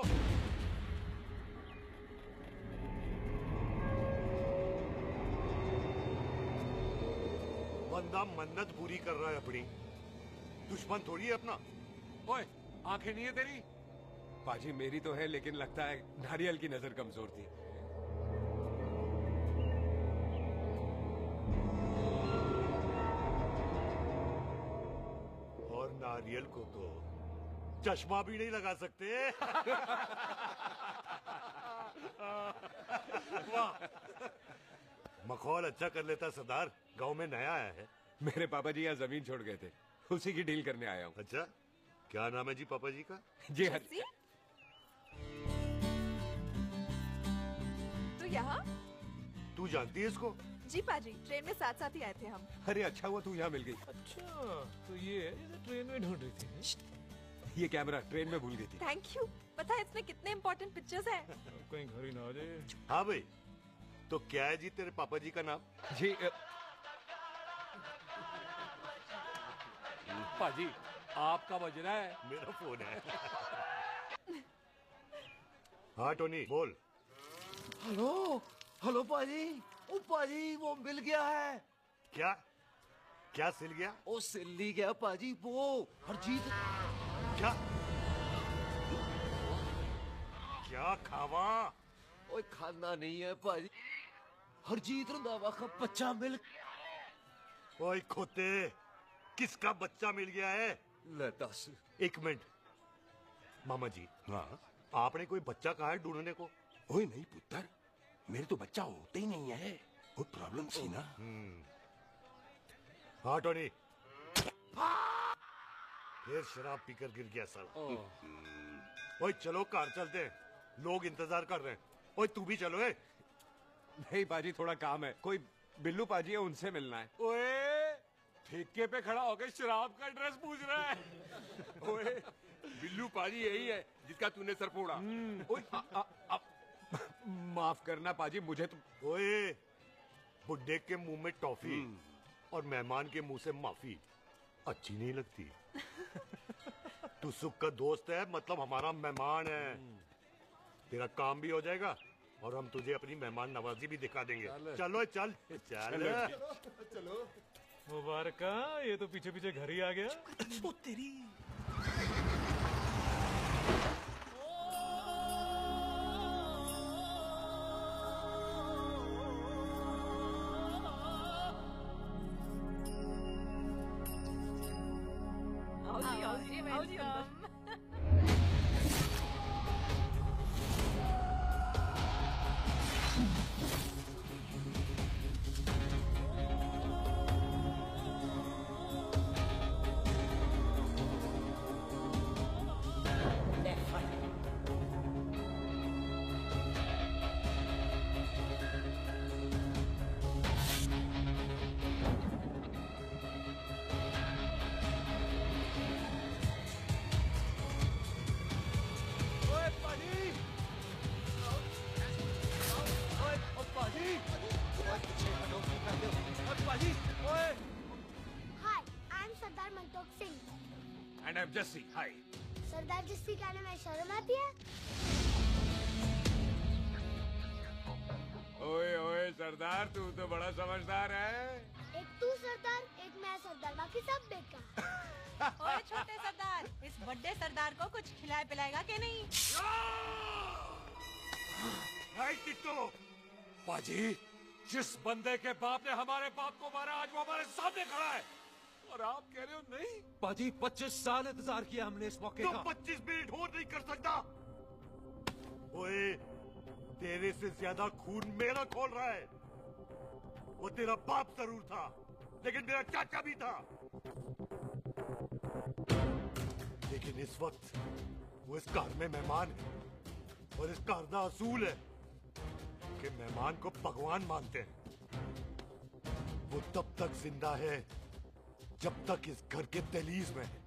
बंदा मन्नत पूरी कर रहा है अपनी दुश्मन थोड़ी है अपना ओए आंखें नहीं है तेरी पाजी मेरी तो है लेकिन लगता है नारियल की नजर कमजोर थी और नारियल को तो चश्मा भी नहीं लगा सकते वाह मखौल अच्छा कर लेता सरदार गांव में नया आया है मेरे पापा जी यहाँ जमीन छोड़ गए थे उसी की डील करने आया हूँ अच्छा क्या नाम है जी पापा जी का जी हर तो यहाँ तू जानती है इसको जी पाजी ट्रेन में साथ साथ ही आए थे हम अरे अच्छा हुआ तू यहाँ मिल गई अच्छा तो ये ट्रेन में ढूंढ रही थी ये कैमरा ट्रेन में भूल गई थी थैंक यू पता है इसमें कितने इम्पोर्टेंट पिक्चर्स हैं कहीं घर ही ना आ जाए हाँ भाई तो क्या है जी तेरे पापा जी का नाम जी पाजी आपका बज रहा है मेरा फोन है हाँ टोनी बोल हेलो हेलो पाजी ओ पाजी वो मिल गया है क्या क्या सिल गया ओ सिल्ली गया पाजी वो हरजीत क्या क्या खावा ओए खाना नहीं है पाजी हरजीत रंधावा का बच्चा मिल ओए खोते किसका बच्चा मिल गया है ले दस एक मिनट मामा जी हाँ आपने कोई बच्चा कहा है ढूंढने को ओए नहीं पुत्र मेरे तो बच्चा होता ही नहीं है वो प्रॉब्लम थी ना हाँ टोनी फिर शराब पीकर गिर गया साला ओए चलो कार चलते हैं लोग इंतजार कर रहे हैं ओए तू भी चलो ए नहीं पाजी थोड़ा काम है कोई बिल्लू पाजी है उनसे मिलना है ओए ठेके पे खड़ा होकर शराब का एड्रेस पूछ रहा है ओए बिल्लू पाजी यही है जिसका तूने सर फोड़ा ओए माफ करना पाजी मुझे तो ओए बुड्ढे के मुंह में टॉफी और मेहमान के मुंह से माफी अच्छी नहीं लगती तू सुख का दोस्त है मतलब हमारा मेहमान है तेरा काम भी हो जाएगा और हम तुझे अपनी मेहमान नवाजी भी दिखा देंगे चलो चल चल चलो मुबारक ये तो पीछे पीछे घर ही आ गया तेरी And I'm Jesse. Hi. सरदार जस्सी कहने में शर्म आती है ओए ओए सरदार तू तो बड़ा समझदार है एक तू सरदार एक मैं सरदार बाकी सब बेकार ओए छोटे सरदार इस बड़े सरदार को कुछ खिलाए पिलाएगा कि नहीं टिट्टो पाजी जिस बंदे के बाप ने हमारे बाप को मारा आज वो हमारे सामने खड़ा है और आप कह रहे हो नहीं पाजी 25 साल इंतजार किया हमने इस मौके तो का 25 मिनट और नहीं कर सकता ओए तेरे तेरे से ज्यादा खून मेरा खोल रहा है। वो तेरा बाप जरूर था, लेकिन मेरा चाचा भी था। लेकिन इस वक्त वो इस घर में मेहमान है, और इस घर का असूल है कि मेहमान को भगवान मानते हैं। वो तब तक जिंदा है जब तक इस घर के दहलीज में है।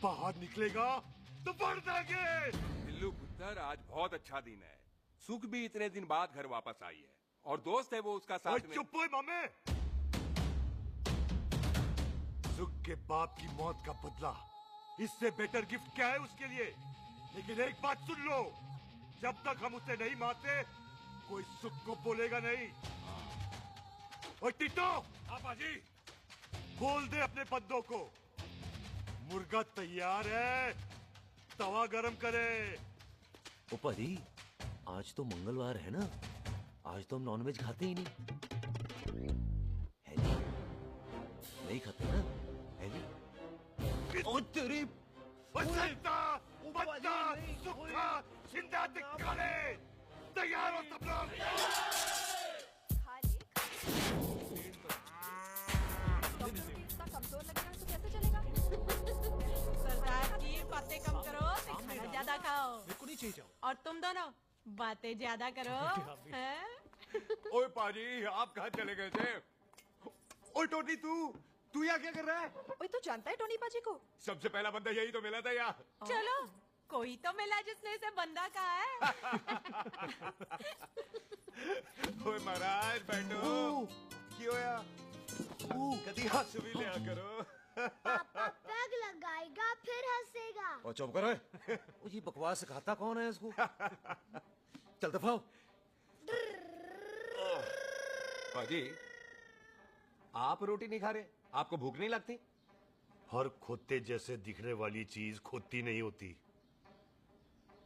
बाहर निकलेगा तो बढ़ जाएंगे। बिल्लू पुत्र, आज बहुत अच्छा दिन है। सुख भी इतने दिन बाद घर वापस आई है, और दोस्त है वो उसका साथ में। चुप हो मामे। सुख के बाप की मौत का बदला, इससे बेटर गिफ्ट क्या है उसके लिए? लेकिन एक बात सुन लो, जब तक हम उसे नहीं मारते कोई सुख को बोलेगा नहीं। ओए टिट्टो, हाँ बाजी, बोल दे अपने बंदों को मुर्गा तैयार है, तवा गरम करे। ओ पाजी, आज तो मंगलवार है ना, आज तो हम नॉनवेज खाते ही नहीं है जी? नहीं खाते ना, है जी? ओ तेरी बसंता, बंदा, सुखा, जिंदा दिखाने, तैयार हो सब लोग। कमजोर लगेगा तो कैसे चलेगा? सरदार जी बातें कम करो, खाना ज्यादा खाओ। मेरे को नहीं चाहिए। और तुम दोनों बातें ज्यादा करो। हैं? ओए पाजी, आप कहाँ चले गए थे? ओए टोनी, तू यहाँ क्या कर रहा है? ओए तू जानता है टोनी पाजी को? सबसे पहला बंदा यही तो मिला था यहाँ। चलो, कोई तो मिला जिसने इसे बंदा कहा है। ओए महाराज बैठो। क्यों यार? कभी हंस भी लिया करो। पापा पैग लगाएगा फिर हंसेगा। और चुप करो। ओ ये बकवास सिखाता कौन है इसको? चल दफाओ। पाजी, आप रोटी नहीं खा रहे? आपको भूख नहीं लगती? हर खोते जैसे दिखने वाली चीज खोती नहीं होती,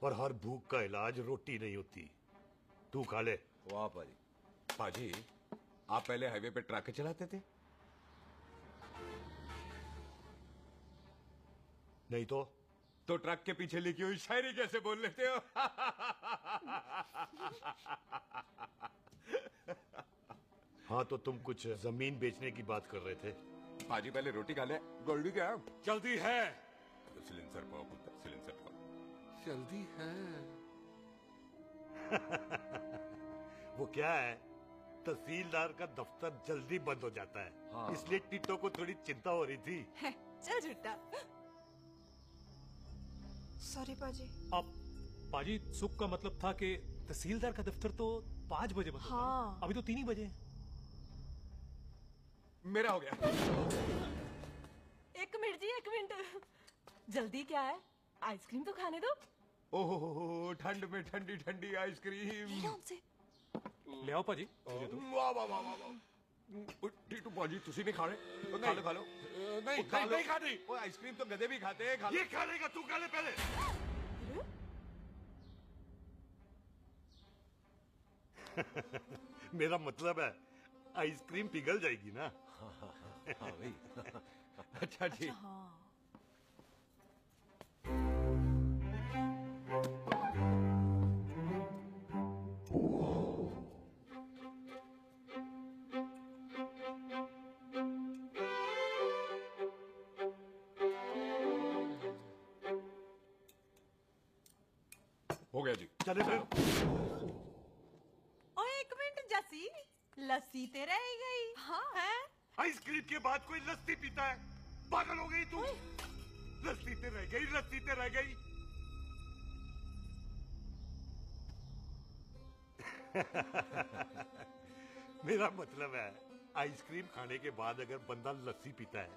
और हर भूख का इलाज रोटी नहीं होती। तू खा ले। वाह पाजी। पाजी, आप पहले हाईवे पे ट्रक चलाते थे? नहीं तो ट्रक के पीछे लिखी हुई शायरी कैसे बोल लेते हो? हाँ, तो तुम कुछ जमीन बेचने की बात कर रहे थे। पाजी पहले रोटी खा ले। गोल्डी क्या? जल्दी है। सिलेंसर पाओ पुत्र, सिलेंसर पाओ। जल्दी है। वो क्या है, तहसीलदार का दफ्तर जल्दी बंद हो जाता है। हाँ। इसलिए टिट्टो को थोड़ी चिंता हो रही थी। चल झुट्टा। सॉरी पाजी। अब पाजी, सुख का मतलब था कि तहसीलदार का दफ्तर तो 5 बजे बंद होता है। हाँ। अभी तो 3 ही बजे। मेरा हो गया। एक मिनट जी, एक मिनट। जल्दी क्या है? आइसक्रीम तो खाने दो। ओहो, ठंड में ठंडी ठंडी आइसक्रीम। ले आओ पाजी, मुझे दो। वाह वाह वाह वाह। टीटू पाजी, तुसी नहीं खा रहे? खा लो खा लो। नहीं खानी। वो आइसक्रीम तो गधे भी खाते हैं। खा लो। ये खा लेगा, तू खा ले पहले। मेरा मतलब है आइसक्रीम पिघल जाएगी ना। हाँ भाई। अच्छा जी। हो गया जी। चले फिर। ओ एक मिनट जसी, लस्सी ते रह गई। हाँ है? आइसक्रीम के बाद कोई लस्सी पीता है? पागल हो गई तू? लस्सी ते रह गई, लस्सी ते रह गई। मेरा मतलब है आइसक्रीम खाने के बाद अगर बंदा लस्सी पीता है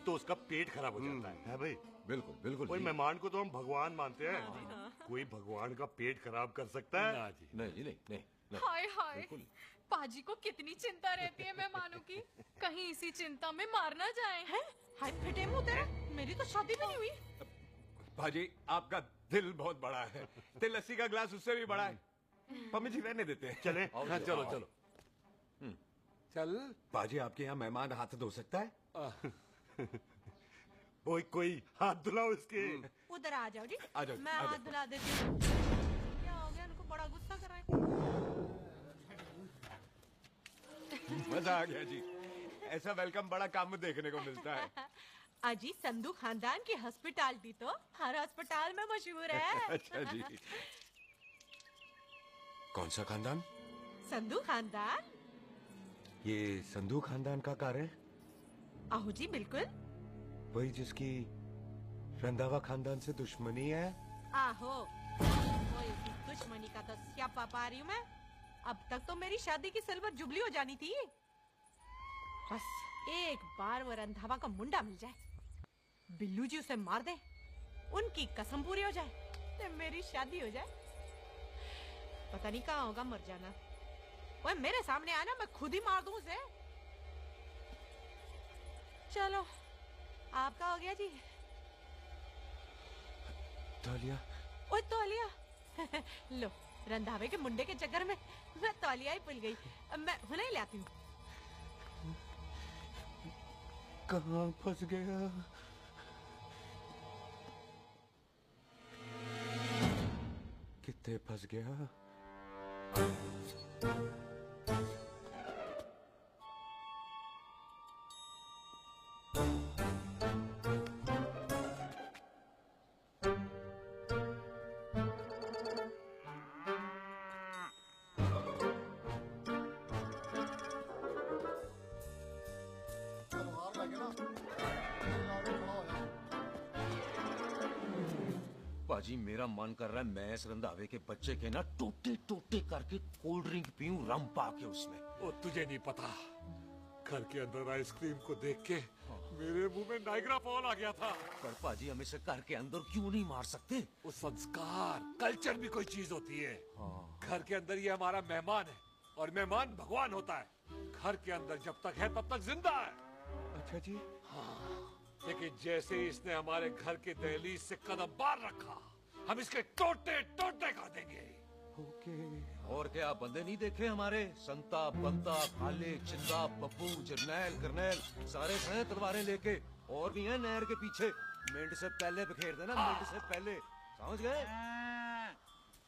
तो उसका पेट खराब हो जाता है भाई? बिल्कुल बिल्कुल। कोई मेहमान को तो हम भगवान मानते हैं, कोई भगवान का पेट खराब कर सकता है? नहीं जी, नहीं नहीं नहीं। हाय हाय, पाजी को कितनी चिंता रहती है मेहमानों की, कहीं इसी चिंता में मार ना जाए। हैं? हाय फिटे मुंह तेरा, मेरी तो शादी भी नहीं हुई। भाजी, आपका दिल बहुत बड़ा है। ते लस्सी का ग्लास उससे भी बड़ा है। पम्मी जी रहने देते हैं। चले। हाँ, चलो चलो। चल। पाजी, आपके यहाँ मेहमान हाथ धो सकता है? कोई हाथ धुलाओ इसके। उधर आ जाओ जी। आ जाओ, मैं आ जाओ। हाथ धुला देती हूँ। क्या हो गया, उनको बड़ा गुस्सा कर रहे हैं। मजा आ गया जी। ऐसा वेलकम बड़ा कम देखने को मिलता है। अजी संधू खानदान की हॉस्पिटैलिटी तो हर अस्पताल में मशहूर है। अच्छा जी। कौन सा खानदान? संधू खानदान। ये संधू खानदान का कार है? आहो जी बिल्कुल। वही जिसकी रंधावा खानदान से दुश्मनी है? आहो, वो दुश्मनी का तो स्यापा पा रही हूँ मैं। अब तक तो मेरी शादी की सिल्वर जुबली हो जानी थी। बस एक बार वो रंधावा का मुंडा मिल जाए, बिल्लू जी उसे मार दे, उनकी कसम पूरी हो जाए, तो मेरी शादी हो जाए। पता नहीं कहाँ होगा मर जाना। वो मेरे सामने आना, मैं खुद ही मार दूं उसे। चलो आपका हो गया जी। तौलिया। ओए तौलिया। लो, रंधावे के मुंडे के चक्कर में मैं तौलिया ही भूल गई। मैं हुने ही लाती हूँ। कहाँ फंस गया? कितने फंस गया? पाजी मेरा मन कर रहा है मैं इस रंधावे के बच्चे के ना टोटे टोटे करके कोल्ड ड्रिंक पीऊं, रम पाके उसमें। ओ तुझे नहीं पता, घर के अंदर आइसक्रीम को देख के मेरे मुंह में नाइग्रा फॉल आ गया था। पर पाजी हम इसे घर के अंदर क्यों नहीं मार सकते? वो संस्कार, कल्चर भी कोई चीज होती है। घर के अंदर ये हमारा मेहमान है और मेहमान भगवान होता है। घर के अंदर जब तक है तब तक जिंदा है। अच्छा जी। हाँ, लेकिन जैसे ही इसने हमारे घर के दहलीज से कदम बाहर रखा, हम इसके टोटे टोटे कर देंगे। ओके। और क्या बंदे नहीं देखे हमारे? संता, बंता, खालिक, चिंदा, पप्पू, जरनैल, करनैल, सारे हैं तलवारें लेके। और भी हैं नहर के पीछे। मिनट से पहले बिखेर देना, मिनट से पहले। समझ गए?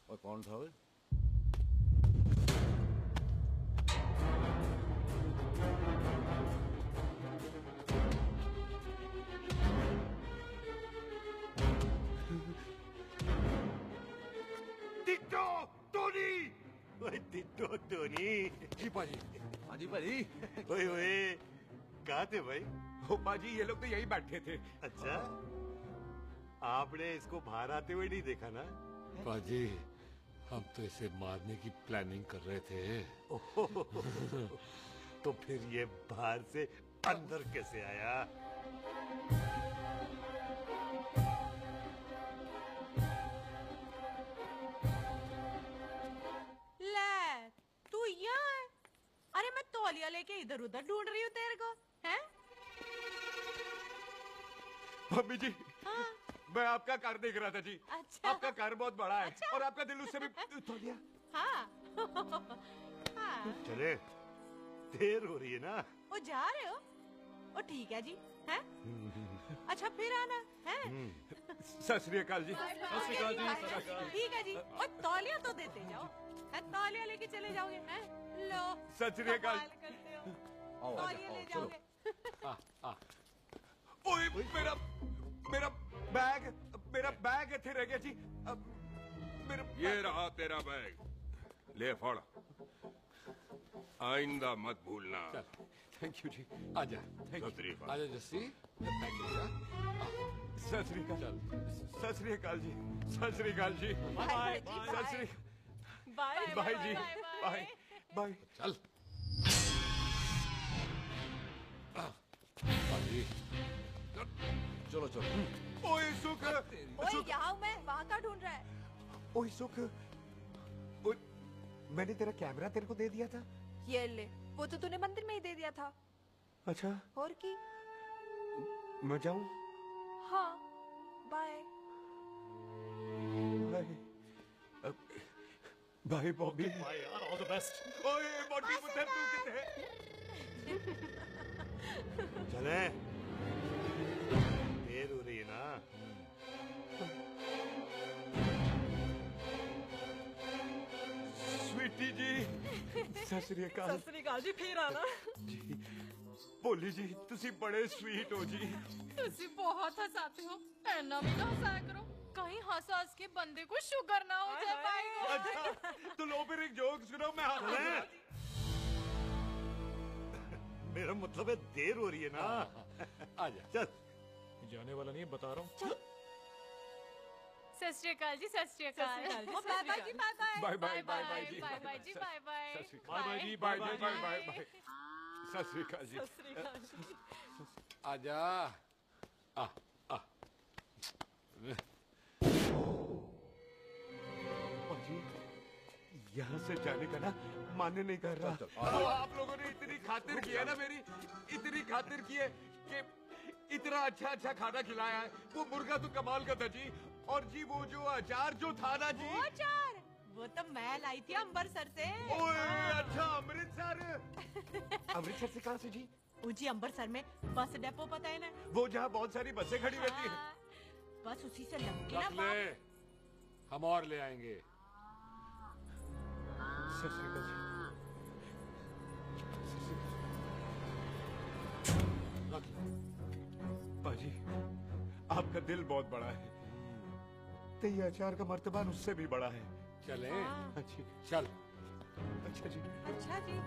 और कौन था वो? Ditto Tony. ओए टिट्टो टोनी। जी पाजी। हाँ जी पाजी। ओए ओए, कहाँ थे भाई? ओ पाजी ये लोग तो यही बैठे थे। अच्छा, आपने इसको बाहर आते हुए नहीं देखा ना? पाजी, हम तो इसे मारने की प्लानिंग कर रहे थे। तो फिर ये बाहर से अंदर कैसे आया? ले, तू यहाँ है? अरे मैं तौलिया लेके इधर उधर ढूंढ रही हूँ तेरे को, हैं? मम्मी जी। हाँ? मैं आपका कार देख रहा था जी। अच्छा। आपका कार बहुत बड़ा है। अच्छा। और आपका दिल उससे भी तौलिया। हाँ। हाँ। चले, देर हो रही है ना? वो जा रहे हो? ओ ठीक है जी, हैं? अच्छा फिर आना, हैं? सत श्री अकाल जी। ठीक है जी। और तौलिया तो देते जाओ, हैं? तौलिया लेके चले जाओगे, हैं? लो। सत श्री अकाल। कमाल करते हो। तौलिया ले जाओगे। ओए मेरा बैग इथे रह गया जी। मेरा ये रहा तेरा बैग, ले फड़। आइंदा मत भूलना। थैंक यू जी। आजा। आजा जस्सी। सत श्री अकाल। सत श्री अकाल जी। सत श्री अकाल जी। बाय सत श्री बाय बाय जी। Bye bye. चल। पाजी। चलो चलो। ओए सुख। ओए यहाँ हूँ मैं, वहाँ का ढूंढ रहा है? ओए सुख। ओए मैंने तेरा कैमरा तेरे को दे दिया था। ये ले, वो तो तूने मंदिर में ही दे दिया था। अच्छा। और की? मैं जाऊं? हाँ, bye. Bye. Bye Bobby. Bye यार, ऑल द बेस्ट। ओए बॉबी पुत्र तू किथे है? चले, देर हो रही है ना? स्वीटी जी। सत श्री अकाल। सत श्री अकाल जी, फिर आना। भोली जी तुसी बड़े स्वीट हो जी। तुसी बहुत हंसाते हो, ऐना भी ना हंसाया करो, कहीं हंस हंस के बंदे को शुगर ना हो जाए भाई को। अच्छा तो लो फिर एक जोक सुनो, मैं हंसूंगा। मेरा मतलब है देर हो रही है ना। आजा चल। जाने वाला नहीं बता रहा हूँ। सत श्री अकाल जी, सत श्री अकाल। बाय बाय जी, bye bye. Bye bye bye bye जी। बाय बाय जी, बाय बाय। बाय बाय जी, bye bye bye bye bye. सत श्री अकाल जी। आजा। आ आ। यहाँ से जाने का ना माने नहीं कर रहा। तो आप लोगों ने इतनी खातिर की है ना मेरी, इतनी खातिर की है कि इतना अच्छा अच्छा खाना खिलाया है। वो मुर्गा तो कमाल का था जी, और जी वो जो अचार जो था ना जी। वो अचार वो तो मैं लाई थी अमृतसर से। ओए अच्छा अमृतसर। अमृतसर से कहाँ से जी? जी अमृतसर में बस डिपो पता है ना, वो जहाँ बहुत सारी बसें खड़ी रहती हैं। बस उसी से लग के ना रख ले, हम और ले आएंगे। सत श्री अकाल जी। पाजी आपका दिल बहुत बड़ा है, तो ये अचार का मर्तबान उससे भी बड़ा है। चले? अच्छी चल। अच्छा जी। अच्छा जी।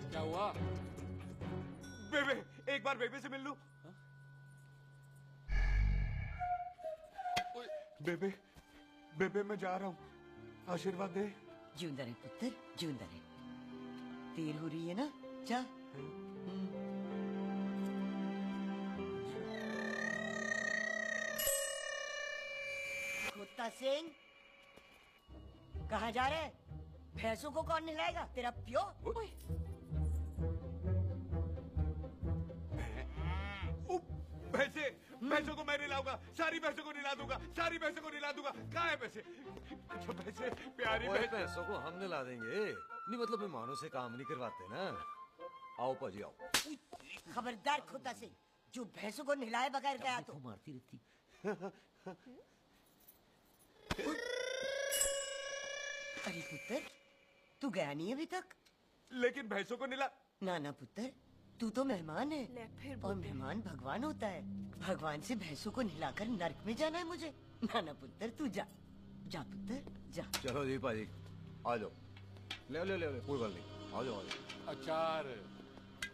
क्या हुआ? बेबे, एक बार बेबे से मिल लूं। बेबे, बेबे मैं जा रहा हूँ, आशीर्वाद दे। जिंदा रहे पुत्र, जिंदा रहे। देर हो रही है ना, जा। खोता सिंह, कहाँ जा रहे? भैंसों को कौन नहलाएगा? तेरा प्यो? भैंसों को मैं नहलाऊंगा, सारी भैंसों को नहला दूंगा, सारी भैंसों को नहला दूंगा। कहाँ है पैसे? अच्छा भैंसे, प्यारी भैंसों को हम नहला देंगे। नहीं मतलब मेहमानों से काम नहीं करवाते ना। आओ पाजी आओ। खबरदार खोता सिंह, जो भैंसों को नहलाए बगैर गया तो मारती रहती। अरे पुत्र, तू गया नहीं अभी तक? लेकिन भैंसों को नहला। ना ना पुत्र, तू तो मेहमान है, ले फिर और मेहमान भगवान होता है। भगवान से भैंसों को नहलाकर नरक में जाना है मुझे? ना ना पुत्र, तू जा, जा पुत्र जा। चलो जी पाजी, आ जाओ। ले ले ले, कोई बात नहीं, आ जाओ आ जाओ। अचार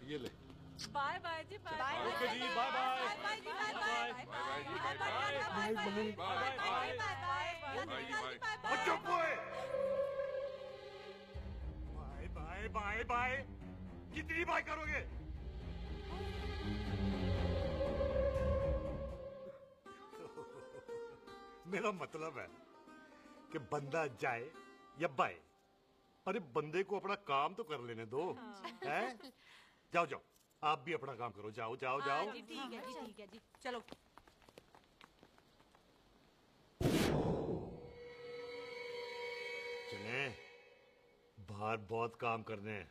ये ले। बाय बाय जी, बाय बाय। ओके जी, बाय बाय। बाय जी, बाय बाय। बाय बाय और चुप हुए। Bye bye bye. कितनी बाय करोगे? मेरा मतलब है कि बंदा जाए या बाय, अरे बंदे को अपना काम तो कर लेने दो। हैं? जाओ जाओ, आप भी अपना काम करो। जाओ जाओ जाओ। जी ठीक है जी, ठीक है जी, चलो। चले, बाहर बहुत काम करने हैं।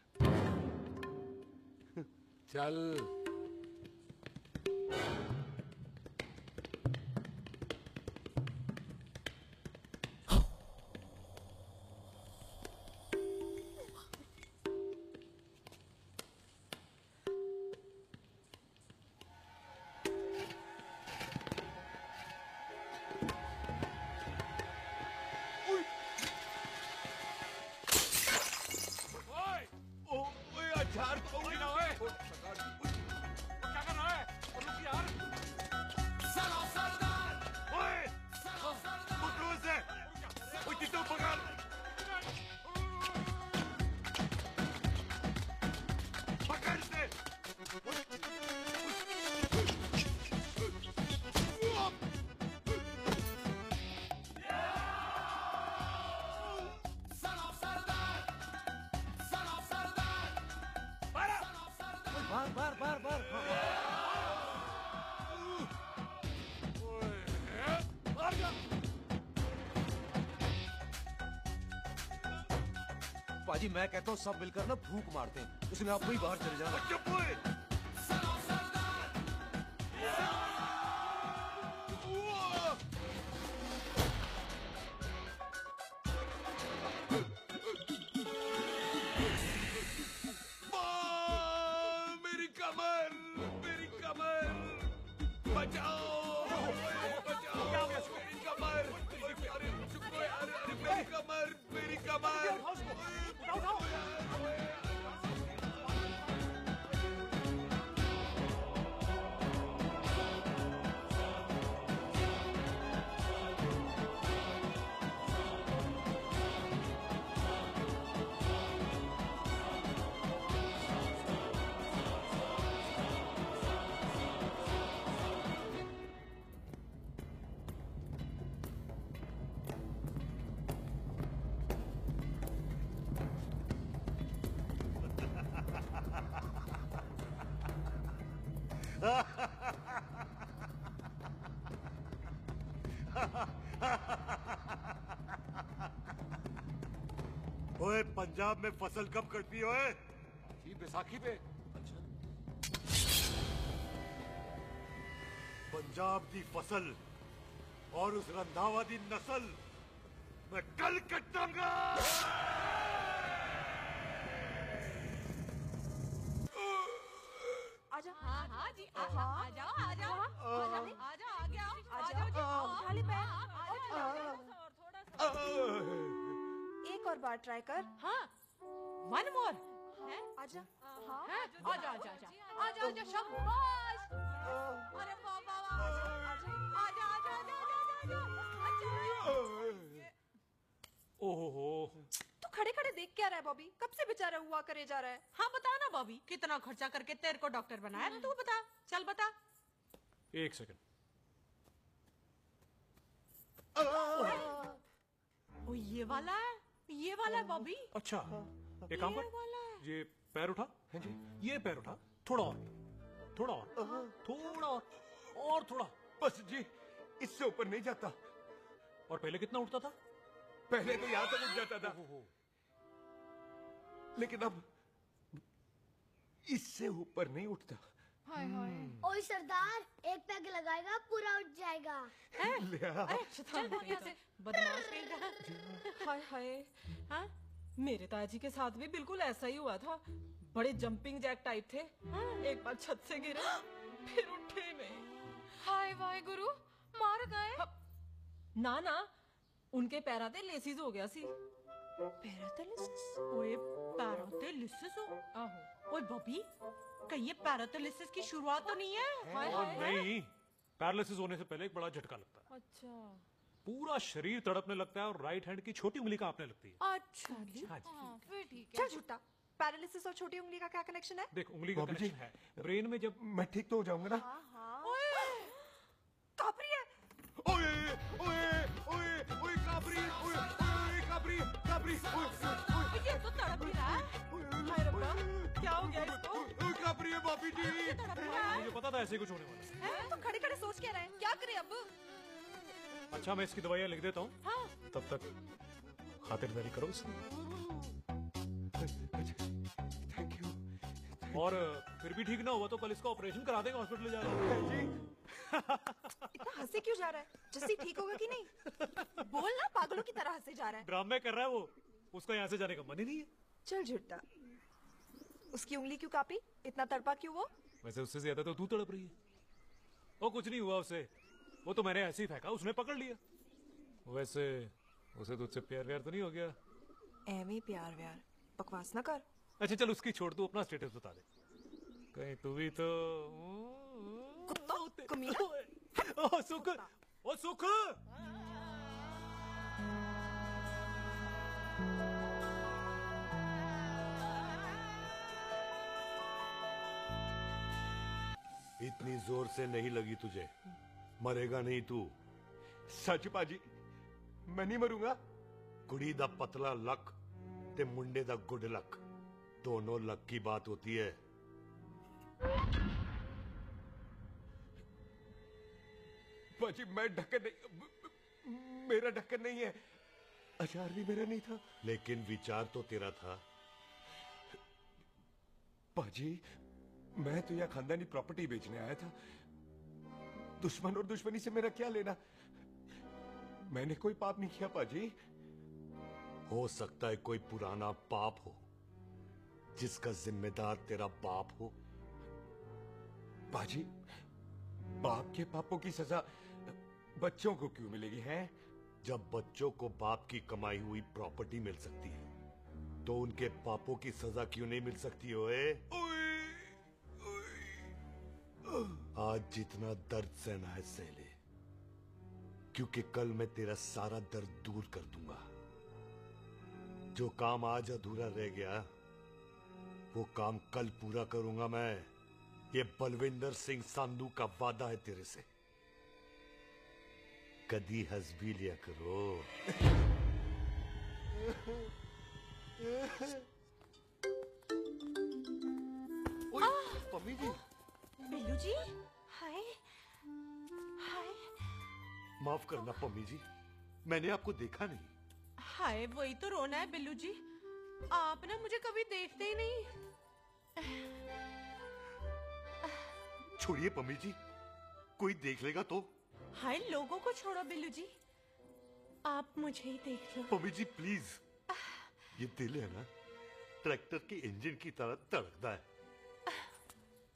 चल। अचार तो गिरा है। क्या कर रहा है? रुक यार। ओए, पकड़ो इसे। ओए टिट्टू पकड़। पकड़ इसे। बार बार बार पाजी, मैं कहता हूँ सब मिलकर ना फूंक मारते हैं, उसने आप ही बाहर चले जाना। चुप हुए। बचाओ बचाओ मेरी कमर अरे मेरी कमर मेरी कमर ओए पंजाब में फसल कब कटती है ओए? जी बैसाखी पे। पंजाब की फसल और उस रंधावा दी नस्ल मैं कल कटांगा। आजा। हाँ हाँ जी आ जाओ आ जाओ आ जाओ आ जाओ आगे आओ आ जाओ जी खाली पैर एक और बार ट्राई कर। हाँ वन मोर आजा। हाँ आजा आजा आजा आजा आजा शाबाश। अरे बाबा आजा आजा आजा आजा ओहो तू खड़े खड़े देख क्या रहा है बॉबी? कब से बेचारा हुआ करे जा रहा है? हाँ बता ना बॉबी, कितना खर्चा करके तेरे को डॉक्टर बनाया? तू बता, चल बता। एक सेकंड। ओ ये वाला है बॉबी। अच्छा एक काम कर, ये पैर उठा। हाँ जी। ये पैर उठा, थोड़ा और थोड़ा और थोड़ा और थोड़ा। बस जी इससे ऊपर नहीं जाता। और पहले कितना उठता था? पहले तो यहाँ तक उठ जाता था, लेकिन अब इससे ऊपर नहीं उठता। हाय हाय। ओए सरदार एक पैग लगाएगा पूरा उठ जाएगा। चल भाग यहाँ से, बदमाश कहीं का। हाय हाय। हाँ मेरे ताजी के साथ भी बिल्कुल ऐसा ही हुआ था। बड़े जंपिंग जैक टाइप थे। एक बार छत से गिरे फिर उठे नहीं। हाय वाय गुरु मार गए? ना ना उनके पैरा ते लेसिस हो गया सी। ओए पैरालिसिस हो? आहो। ओए बॉबी कहीं ये पैरालिसिस की शुरुआत तो नहीं है? नहीं, पैरालिसिस होने से पहले एक बड़ा झटका लगता है। अच्छा। पूरा शरीर तड़पने लगता है और राइट हैंड की छोटी उंगली कांपने लगती है। अच्छा हाँ जी। फिर ठीक है। चल झूठा, पैरालिसिस और छोटी उंगली का क्या कनेक्शन है? देख उंगली का कनेक्शन है ब्रेन में। जब मैं ठीक तो हो जाऊंगा ना? कापरी है। ओए ओए ओए ओए काबरी ओए ओए काबरी काबरी ओए ये तो तड़प ही रहा है। हाय रब्बा क्या हो गया इसको? ओए काबरी है बापी जी। मुझे पता था ऐसे कुछ होने वाला है। तो खड़े खड़े सोच क्या रहे हैं? क्या करें अब? अच्छा मैं इसकी दवाइयाँ लिख देता हूँ। हाँ। तब तक खातिरदारी करो इसकी। Thank you. और फिर भी ठीक ना हुआ तो कल इसका ऑपरेशन करा देंगे, हॉस्पिटल ले जा रहा हूँ। इतना हंसे क्यों जा रहा है? जस्सी ठीक होगा कि नहीं? बोल ना, पागलों की तरह हंसे जा रहा है। ड्रामे कर रहा है वो, उसका यहाँ से जाने का मन ही नहीं है। चल झूठा, उसकी उंगली क्यों कापी? इतना तड़पा क्यों वो? वैसे उससे ज्यादा तो तू तड़प रही है। वो कुछ नहीं हुआ उसे, वो तो मैंने ऐसे ही फेंका, उसने पकड़ लिया। वैसे उसे तुझसे प्यार व्यार तो नहीं हो गया? एਵੇਂ प्यार व्यार बकवास ना कर। अच्छा चल उसकी छोड़, तू अपना स्टेटस बता दे। कहीं तू भी तो ओ सुख, ओ सुख। इतनी जोर से नहीं लगी तुझे, मरेगा नहीं तू। सच पाजी मैं नहीं मरूंगा। कुड़ी दा पतला लक ते मुंडे दा गुड लक, दोनों लक की बात होती है। पाजी मैं ढक्कन नहीं, मेरा ढक्कन नहीं है। अचार भी मेरा नहीं था। लेकिन विचार तो तेरा था। पाजी मैं तो यह खानदानी प्रॉपर्टी बेचने आया था। दुश्मन और दुश्मनी से मेरा क्या लेना? मैंने कोई पाप नहीं किया पाजी। हो सकता है कोई पुराना पाप हो जिसका जिम्मेदार तेरा बाप हो। पाजी बाप के पापों की सजा बच्चों को क्यों मिलेगी है? जब बच्चों को बाप की कमाई हुई प्रॉपर्टी मिल सकती है तो उनके पापों की सजा क्यों नहीं मिल सकती ओए? आज जितना दर्द सहना है सह ले, क्योंकि कल मैं तेरा सारा दर्द दूर कर दूंगा। जो काम आज अधूरा रह गया वो काम कल पूरा करूंगा मैं। ये बलविंदर सिंह संधू का वादा है तेरे से। कदी हंस भी लिया करो। मम्मी जी। बिल्लू जी, हाय हाय। माफ करना पम्मी जी, मैंने आपको देखा नहीं। हाय, वही तो रोना है बिल्लू जी। आप ना मुझे कभी देखते ही नहीं। छोड़िए पम्मी जी, कोई देख लेगा तो। हाय, लोगों को छोड़ो बिल्लू जी, आप मुझे ही देख लो। पम्मी जी प्लीज। ये दिल है ना, ट्रैक्टर के इंजन की तरह धड़कता है।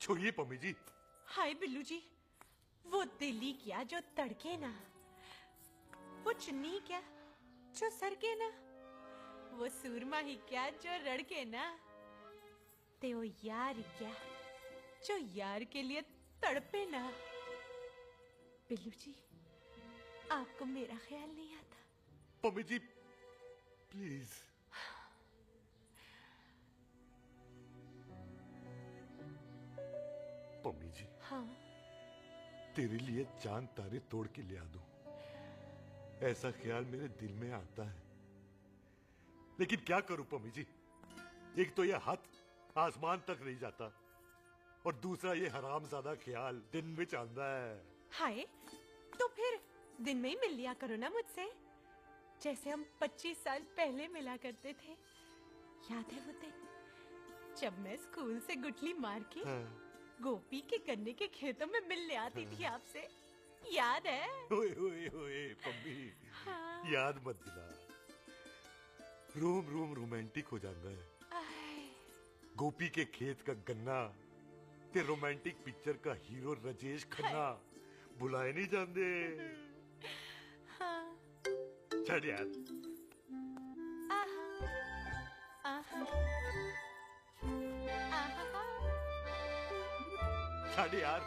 छोड़िए पम्मी जी। हाय बिल्लू जी, वो दिल्ली क्या जो तड़के ना, वो चुन्नी क्या जो सरके ना, वो सूरमा ही क्या जो रड़के ना, ते वो यार क्या जो यार के लिए तड़पे ना। बिल्लू जी, आपको मेरा ख्याल नहीं आता? पम्मी जी प्लीज। पम्मी जी, हाँ, तेरे लिए चांद तारे तोड़ के ले आ दूं, ऐसा ख्याल मेरे दिल में आता है। लेकिन क्या करूं पम्मी जी, एक तो ये हाथ आसमान तक नहीं जाता और दूसरा ये हरामजादा ख्याल दिन में चांदा है। हाय, तो फिर दिन में ही मिल लिया करो ना मुझसे, जैसे हम 25 साल पहले मिला करते थे। याद है वो दिन जब मैं स्कूल से गुठली मार के गोपी के गन्ने के खेतों में मिलने आती थी आपसे? याद है? ओए ओए ओए पम्मी, हाँ। याद मत दिला। रोम रोम रोमांटिक हो जाता है। गोपी के खेत का गन्ना ते रोमांटिक पिक्चर का हीरो राजेश खन्ना बुलाए नहीं जाते। हाँ। छड़ यार। छड़ यार।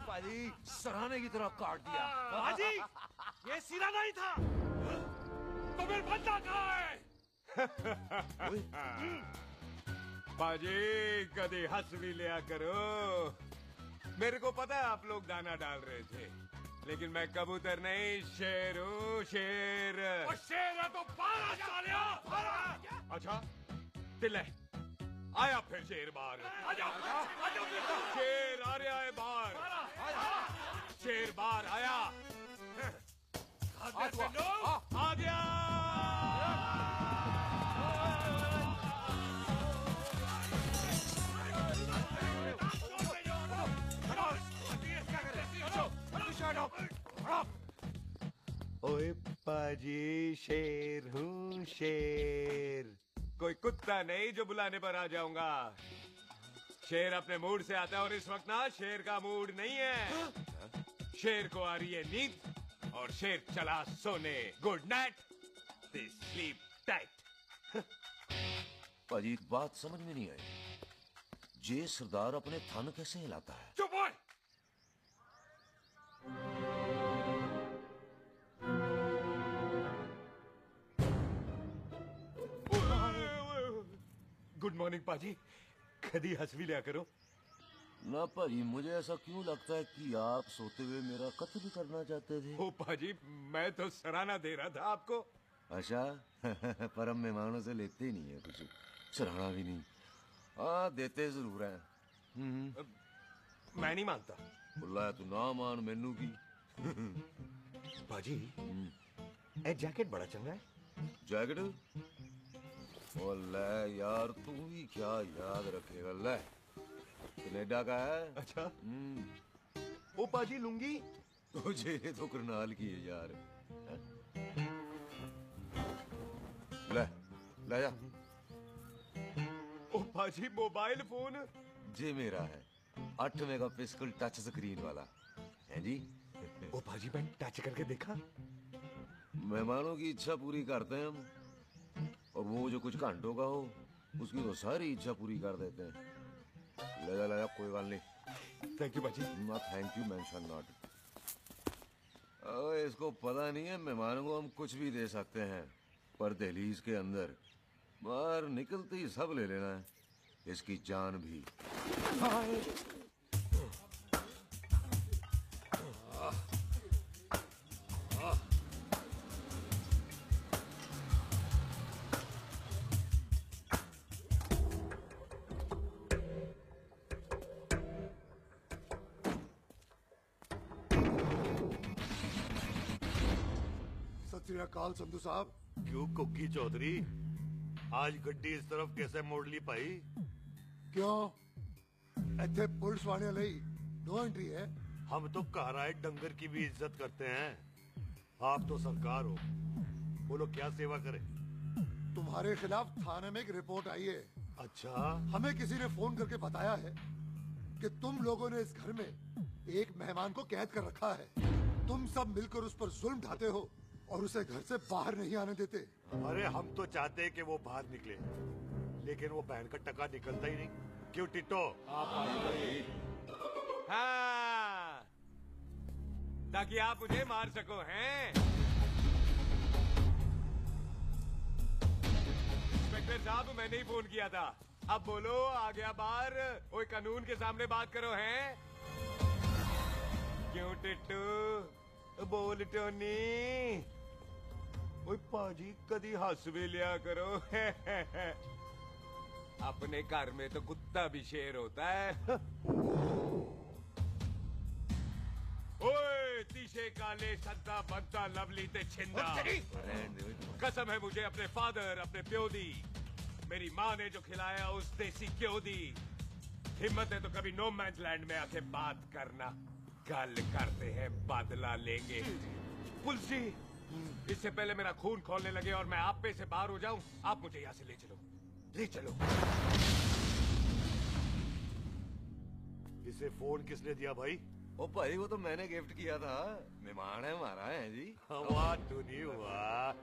पाजी, सराहने की तरह काट दिया। पाजी, ये सिरा नहीं था। तो फिर बंदा कहाँ है? पाजी, कभी हंस भी लिया करो। मेरे को पता है आप लोग दाना डाल रहे थे, लेकिन मैं कबूतर नहीं शेर हूँ, शेर। और शेर है तो 12 सालिया। अच्छा, दिल है। आया फिर शेर बाहर। शेर आ रहा है बाहर। शेर बाहर आया। आ गया। ओए पाजी, शेर हूँ शेर। कोई कुत्ता नहीं जो बुलाने पर आ जाऊंगा। शेर अपने मूड से आता है और इस वक्त ना शेर का मूड नहीं है। शेर को आ रही है नींद और शेर चला सोने। Good night, sleep tight. पाजी बात समझ में नहीं आई, जे सरदार अपने थन कैसे हिलाता है? चुप ओए! गुड मॉर्निंग पाजी, कभी हंस भी लिया करो। ना पाजी, मुझे ऐसा क्यों लगता है कि आप सोते हुए मेरा कत्ल भी करना चाहते थे? ओ पाजी, मैं तो सराहना दे रहा था आपको। अच्छा पर हम मेहमानों से लेते ही नहीं है कुछ, सराहना भी नहीं। हाँ देते जरूर है। मैं नहीं मानता। बुला तू ना मान मैनू की। पाजी ए जैकेट बड़ा चंगा है। जैकेट? ओ ले यार, तू भी क्या याद रखेगा। ले कनेडा का है। अच्छा। ओ पाजी लुंगी तुझे तो करनाल की है यार। ले ले जा। ओ पाजी मोबाइल फोन जे मेरा है, 8 मेगापिक्सल टच स्क्रीन वाला है जी। ओ पाजी मैं टच करके देखा। मेहमानों की इच्छा पूरी करते हैं हम, और वो जो कुछ घंटों का हो उसकी तो सारी इच्छा पूरी कर देते हैं। ले जा कोई बात नहीं। थैंक यू पाजी। ना थैंक यू मेंशन नॉट। इसको पता नहीं है मेहमानों को हम कुछ भी दे सकते हैं, पर दहलीज के अंदर बाहर निकलते ही सब ले लेना है, इसकी जान भी। सत श्री अकाल संधू साहब। क्यों कुकी चौधरी, आज गड्डी इस तरफ कैसे मोड़ ली पाई? क्यों इतने पुलिस वाले ਲਈ नो एंट्री है। हम तो घर आए डंगर की भी इज्जत करते हैं। आप तो सरकार हो, बोलो क्या सेवा करें? तुम्हारे खिलाफ थाने में एक रिपोर्ट आई है। अच्छा? हमें किसी ने फोन करके बताया है कि तुम लोगों ने इस घर में एक मेहमान को कैद कर रखा है। तुम सब मिलकर उस पर जुल्म ढाते हो और उसे घर से बाहर नहीं आने देते। अरे हम तो चाहते हैं कि वो बाहर निकले, लेकिन वो बहन का टका निकलता ही नहीं। क्यों टिट्टो? हाँ, ताकि आप मुझे मार सको हैं। इंस्पेक्टर साहब मैंने ही फोन किया था। अब बोलो आ गया बाहर। ओए कानून के सामने बात करो हैं। क्यों टिट्टू? बोल टोनी। ओए पाजी कदी हंस भी लिया करो। अपने घर में तो कुत्ता भी शेर होता है। ओए तीशे काले सद्दा बनता लवली ते छिंदा। कसम है मुझे अपने फादर, अपने प्यो दी, मेरी माँ ने जो खिलाया उस देसी क्यों दी। हिम्मत है तो कभी नो मैंस लैंड में आके बात करना। गल करते हैं बदला लेंगे। पुलिस जी, इससे पहले मेरा खून खोलने लगे और मैं आप पे से बाहर हो जाऊं, आप मुझे यहाँ से ले चलो, ले चलो। इसे फोन किसने दिया भाई? ओ भाई वो तो मैंने गिफ्ट किया था। मेहमान है हमारा है जी। वाह तू नहीं हुआ।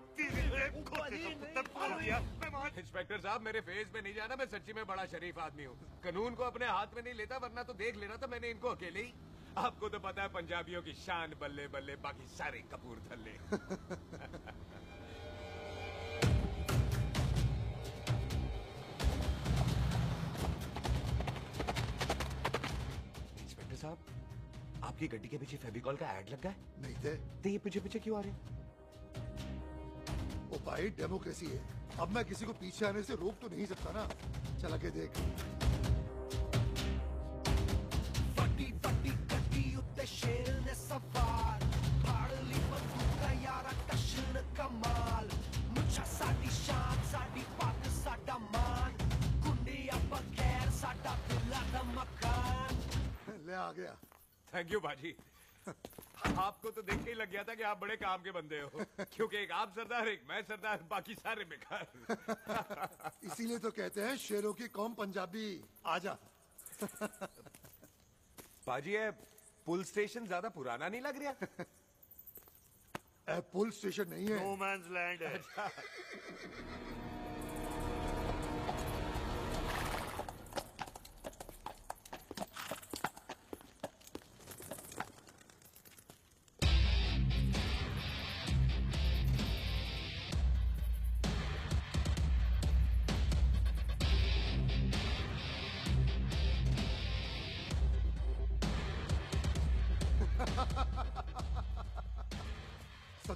इंस्पेक्टर साहब मेरे फेस पे नहीं जाना, मैं सच्ची में बड़ा शरीफ आदमी हूँ। कानून को अपने हाथ में नहीं लेता, वरना तो देख लेना था मैंने इनको अकेले ही। आपको तो पता है पंजाबियों की शान बल्ले बल्ले, बाकी सारे कपूरथले। इंस्पेक्टर साहब, आपकी गड्डी के पीछे फेविकॉल का एड लग गया है? नहीं थे। तो ये पीछे पीछे क्यों आ रहे? ओ भाई डेमोक्रेसी है, अब मैं किसी को पीछे आने से रोक तो नहीं सकता ना। चला के देख। फटी फटी गड्डी उत्ते शेर ने सवार, फाड़ली बंदूक यारा टशन कमाल। मुझा साडी शान, साडी पग, साडा मान, गुंडिया बगैर साडा दिला दा मकान। ले आ गया। थैंक यू बाजी। आपको तो देख के ही लग गया था कि आप बड़े काम के बंदे हो, क्योंकि एक आप सरदार, एक मैं सरदार, बाकी सारे बेकार। इसीलिए तो कहते हैं शेरों की कौम पंजाबी। आजा। बाजी ये पुलिस स्टेशन ज्यादा पुराना नहीं लग रहा? पुलिस स्टेशन नहीं है, नो मैंस लैंड है।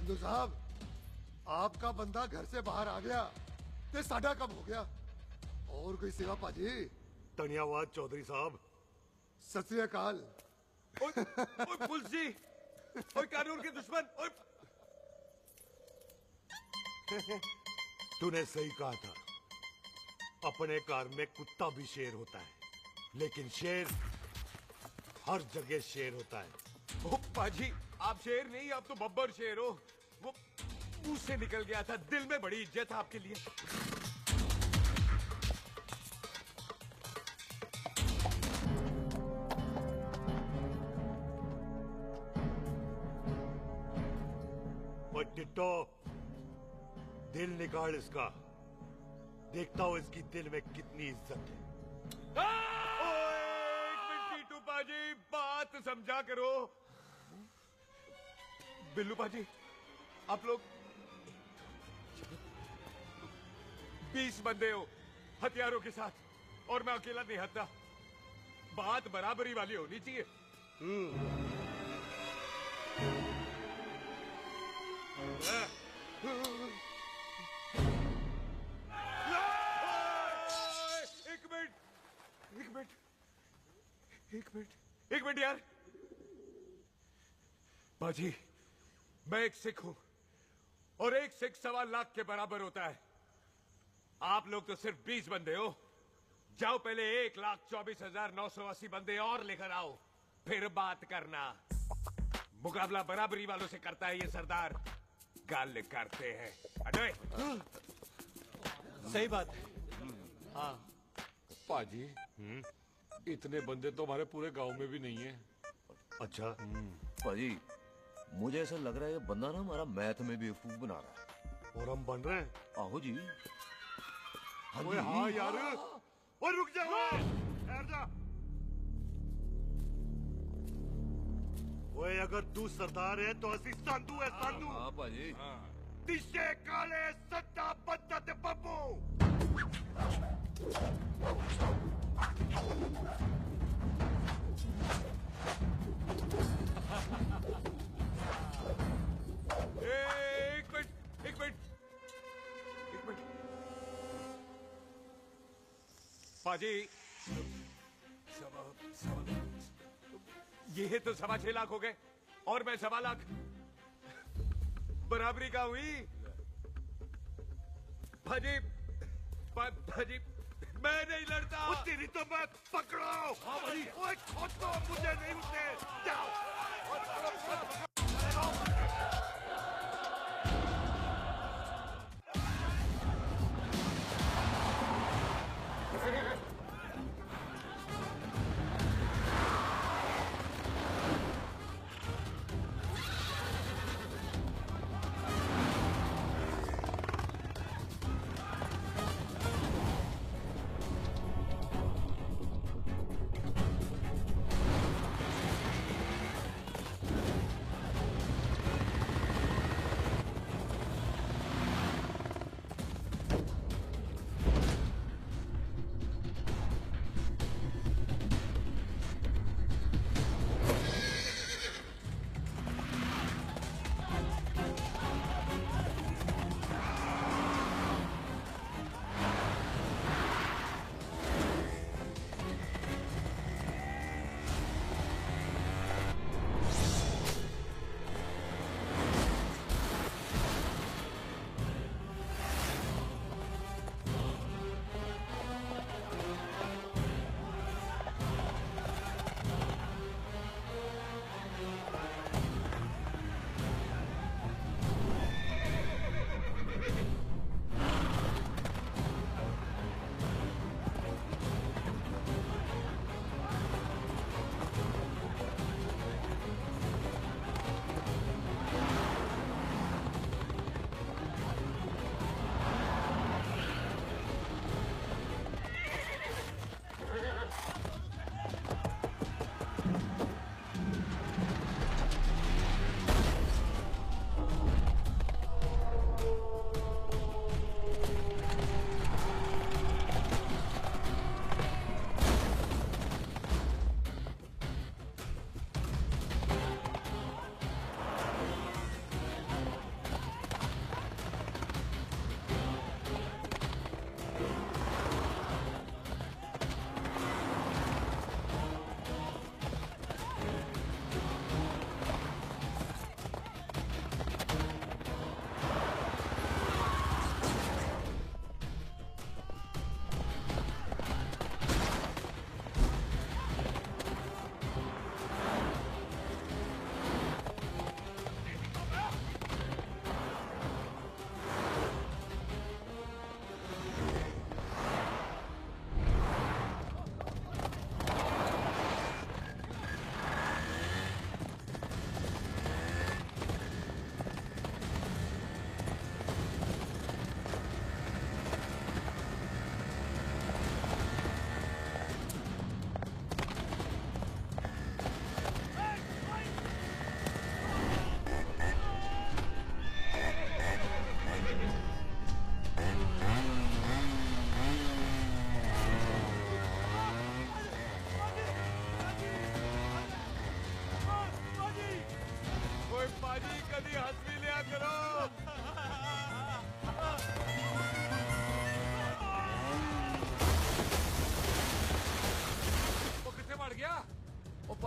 बंधु साहब, आपका बंदा घर से बाहर आ गया ते साडा कम हो गया। और कोई सेवा पाजी? धन्यवाद चौधरी साहब। सत श्री अकाल। ओए पुलिस जी, ओए कानून के दुश्मन, ओए। तूने सही कहा था, अपने घर में कुत्ता भी शेर होता है, लेकिन शेर हर जगह शेर होता है। ओ पाजी, आप शेर नहीं, आप तो बब्बर शेर हो। वो मुंह से निकल गया था, दिल में बड़ी इज्जत है आपके लिए। ओए टिट्टो, दिल निकाल इसका, देखता हूं इसकी दिल में कितनी इज्जत है। एक मिनट टीटू पाजी, बात समझा करो। बिल्लू पाजी, आप लोग 20 बंदे हो हथियारों के साथ, और मैं अकेला नहीं हटता। बात बराबरी वाली होनी चाहिए। एक मिनट यार। बाजी, मैं एक सिख हूं, और एक सिख 1.25 लाख के बराबर होता है। आप लोग तो सिर्फ 20 बंदे हो। जाओ पहले 1,24,980 बंदे और लेकर आओ, फिर बात करना। मुकाबला बराबरी वालों से करता है ये सरदार, गाल करते हैं। अरे सही बात है। हाँ पाजी, इतने बंदे तो हमारे पूरे गांव में भी नहीं है। अच्छा पाजी, मुझे ऐसा लग रहा है ये बंदा ना हमारा मैथ में बेवकूफ बना रहा है। और हम बन रहे हैं? आहो जी। ओए हाँ यार, और रुक जा, ठहर जा। ओए अगर तू सरदार है तो असी संधू है, संधू। हाँ पाजी। दिशे काले सत्ता बद्दा ते बब्बू। एक मिनट। पाजी, ये तो 6.25 लाख हो गए, और मैं 1.25 लाख। बराबरी का हुई। भाजी, मैं नहीं लड़ता। तेरी तो मैं पकड़ो। हाँ भाई। ओए खुद तो मुझे नहीं उठने। जाओ।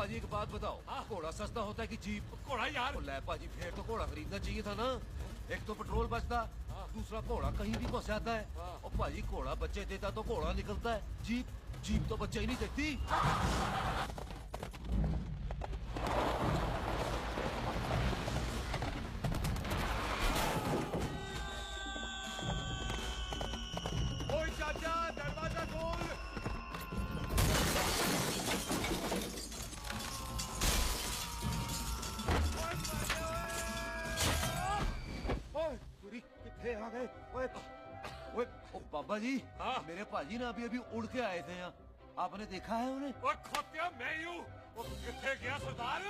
पाजी एक बात बताओ, घोड़ा सस्ता होता है कि जीप? घोड़ा यार। ले पाजी, फिर तो घोड़ा खरीदना चाहिए था ना। एक तो पेट्रोल बचता, दूसरा घोड़ा कहीं भी फंस जाता है। और पाजी घोड़ा बच्चे देता तो घोड़ा निकलता है, जीप तो बच्चे ही नहीं देती। ओए चाचा, दरवाजा खोल। कितने आ गए? ओए बाबा जी, मेरे पाजी ना अभी उड़ के आए थे यहाँ, आपने देखा है उन्हें? और खोतिया मैं ही हूँ। वो कितने गया सरदार?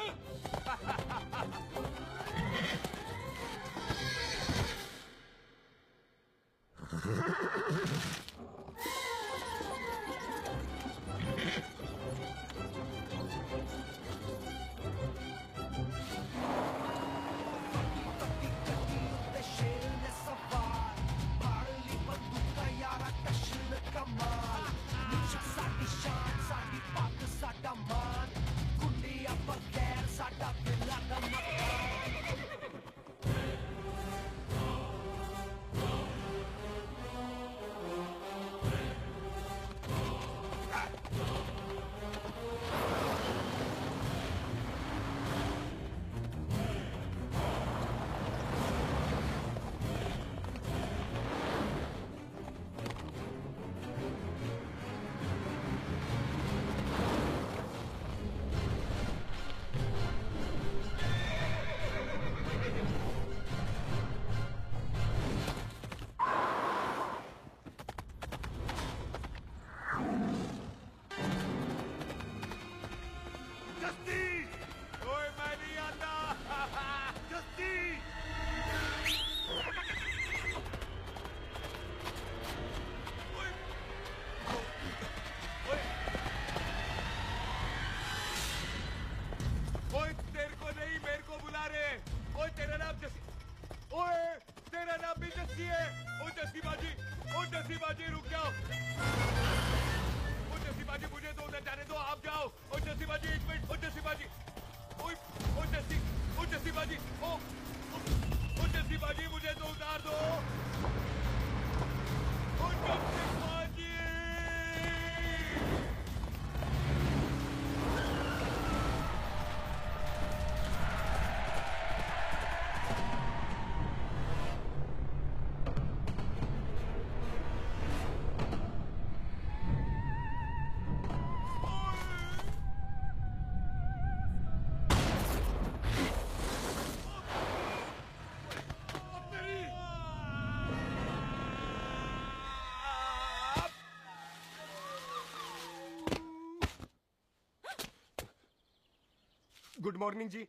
गुड मॉर्निंग जी।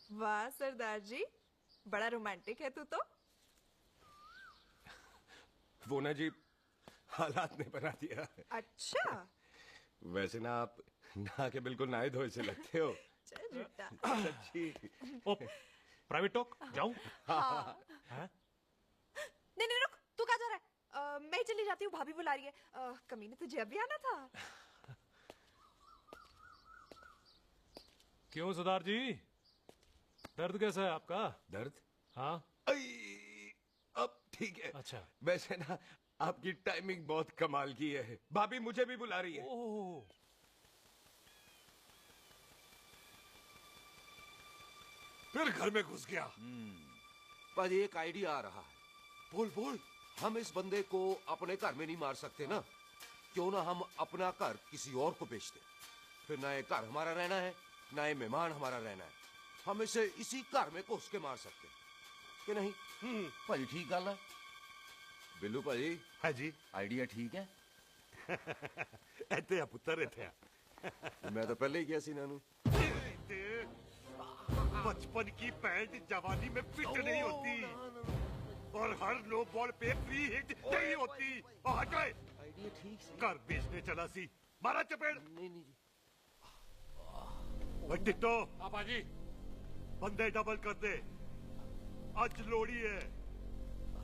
वाह सरदार जी, बड़ा रोमांटिक है तू तो। वो ना जी, हालात ने बना दिया। अच्छा। वैसे ना आप नहा के बिल्कुल नहाए धोए से लगते हो। चल झूठा। सच्ची। प्राइवेट टॉक जाऊं? हाँ। हाँ? नहीं नहीं रुक, तू कहाँ जा रहा है? मैं ही चली जाती हूँ, भाभी बुला रही है। कमीने तुझे अभी आना था। क्यों सरदार जी, दर्द कैसा है आपका? दर्द? हाँ। अब ठीक है। अच्छा। वैसे ना आपकी टाइमिंग बहुत कमाल की है। भाभी मुझे भी बुला रही है। फिर घर में घुस गया। पर एक आइडिया आ रहा है। बोल बोल। हम इस बंदे को अपने घर में नहीं मार सकते ना, क्यों ना हम अपना घर किसी और को बेच दें। फिर ना ये घर हमारा रहना है, ना ये मेहमान हमारा रहना है। हम इसे इसी घर में घुस के मार सकते हैं कि नहीं? भाजी ठीक गल है। बिल्लू भाजी। हाँ जी। आइडिया ठीक है। इत्थे आ पुत्तर, इत्थे आ। मैं तो पहले ही किया सी नानू। बचपन की पैंट जवानी में फिट नहीं होती, और हर नो बॉल पे फ्री हिट नहीं होती। हट गए। आइडिया ठीक है। घर बेचने चला सी, मारा चपेड़। नहीं नहीं जी। टिट्टो। पापा जी। बंदे डबल कर दे, आज लोड़ी है।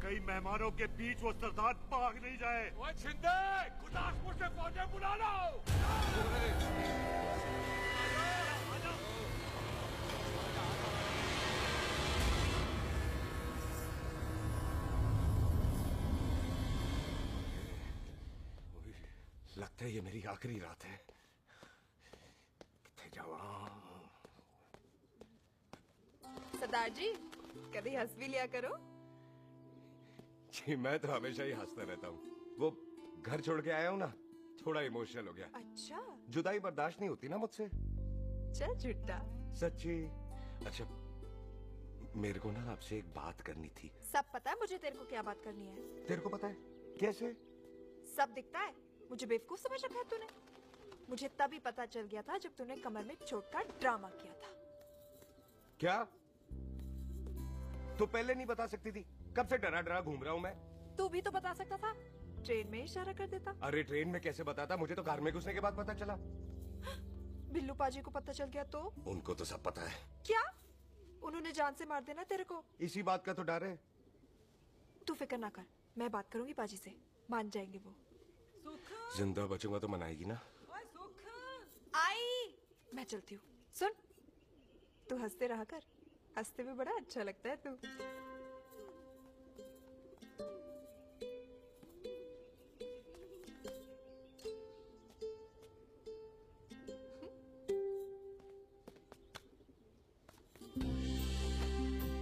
कई मेहमानों के बीच वो सरदार भाग नहीं जाए। ओए छिंदे, गुरदासपुर से फौजें बुला लो। लगता है ये मेरी आखिरी रात है। कितने जवान। सरदार जी, कभी हंस भी लिया करो। जी मैं तो हमेशा ही हंसता रहता हूँ। वो घर छोड़ के आया हूँ ना, थोड़ा इमोशनल हो गया। अच्छा, जुदाई बर्दाश्त नहीं होती ना मुझसे। चल झूठा। सच्ची। अच्छा, मेरे को ना आपसे एक बात करनी थी। सब पता है मुझे तेरे को क्या बात करनी है। तेरे को पता है? कैसे? सब दिखता है। मुझे बेवकूफ समझ रखा है तूने। मुझे तभी पता चल गया था जब तूने कमर में चोट का ड्रामा किया था। क्या? तो पहले नहीं बता सकती थी? कब से डरा डरा घूम रहा हूँ मैं। तू भी तो बता सकता था, ट्रेन में इशारा कर देता। अरे ट्रेन में कैसे बताता? मुझे तो कार में घुसने के बाद पता चला। बिल्लू पाजी को पता चल गया तो? उनको तो सब पता है। क्या? उन्होंने जान से मार देना तेरे को। इसी बात का तो डर है। तू फिक्र ना कर, मैं बात करूंगी पाजी से, मान जाएंगे वो। जिंदा बचूंगा तो मनाएगी ना? आई, मैं चलती हूँ। सुन, तू हंसते रहा कर, हंसते में बड़ा अच्छा लगता है तू।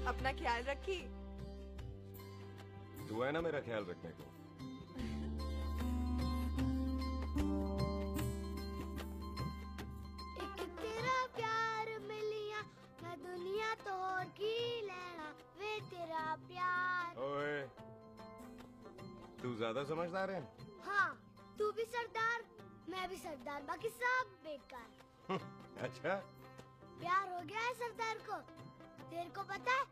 अपना ख्याल रखी। तू है ना मेरा ख्याल रखने को। एक तेरा प्यार मिलिया, मैं दुनिया तोड़ की लेना, वे तेरा प्यार। ओए, तू ज्यादा समझदार है। हाँ, तू भी सरदार, मैं भी सरदार, बाकी सब बेकार। अच्छा, प्यार हो गया है सरदार को। तेरे को पता है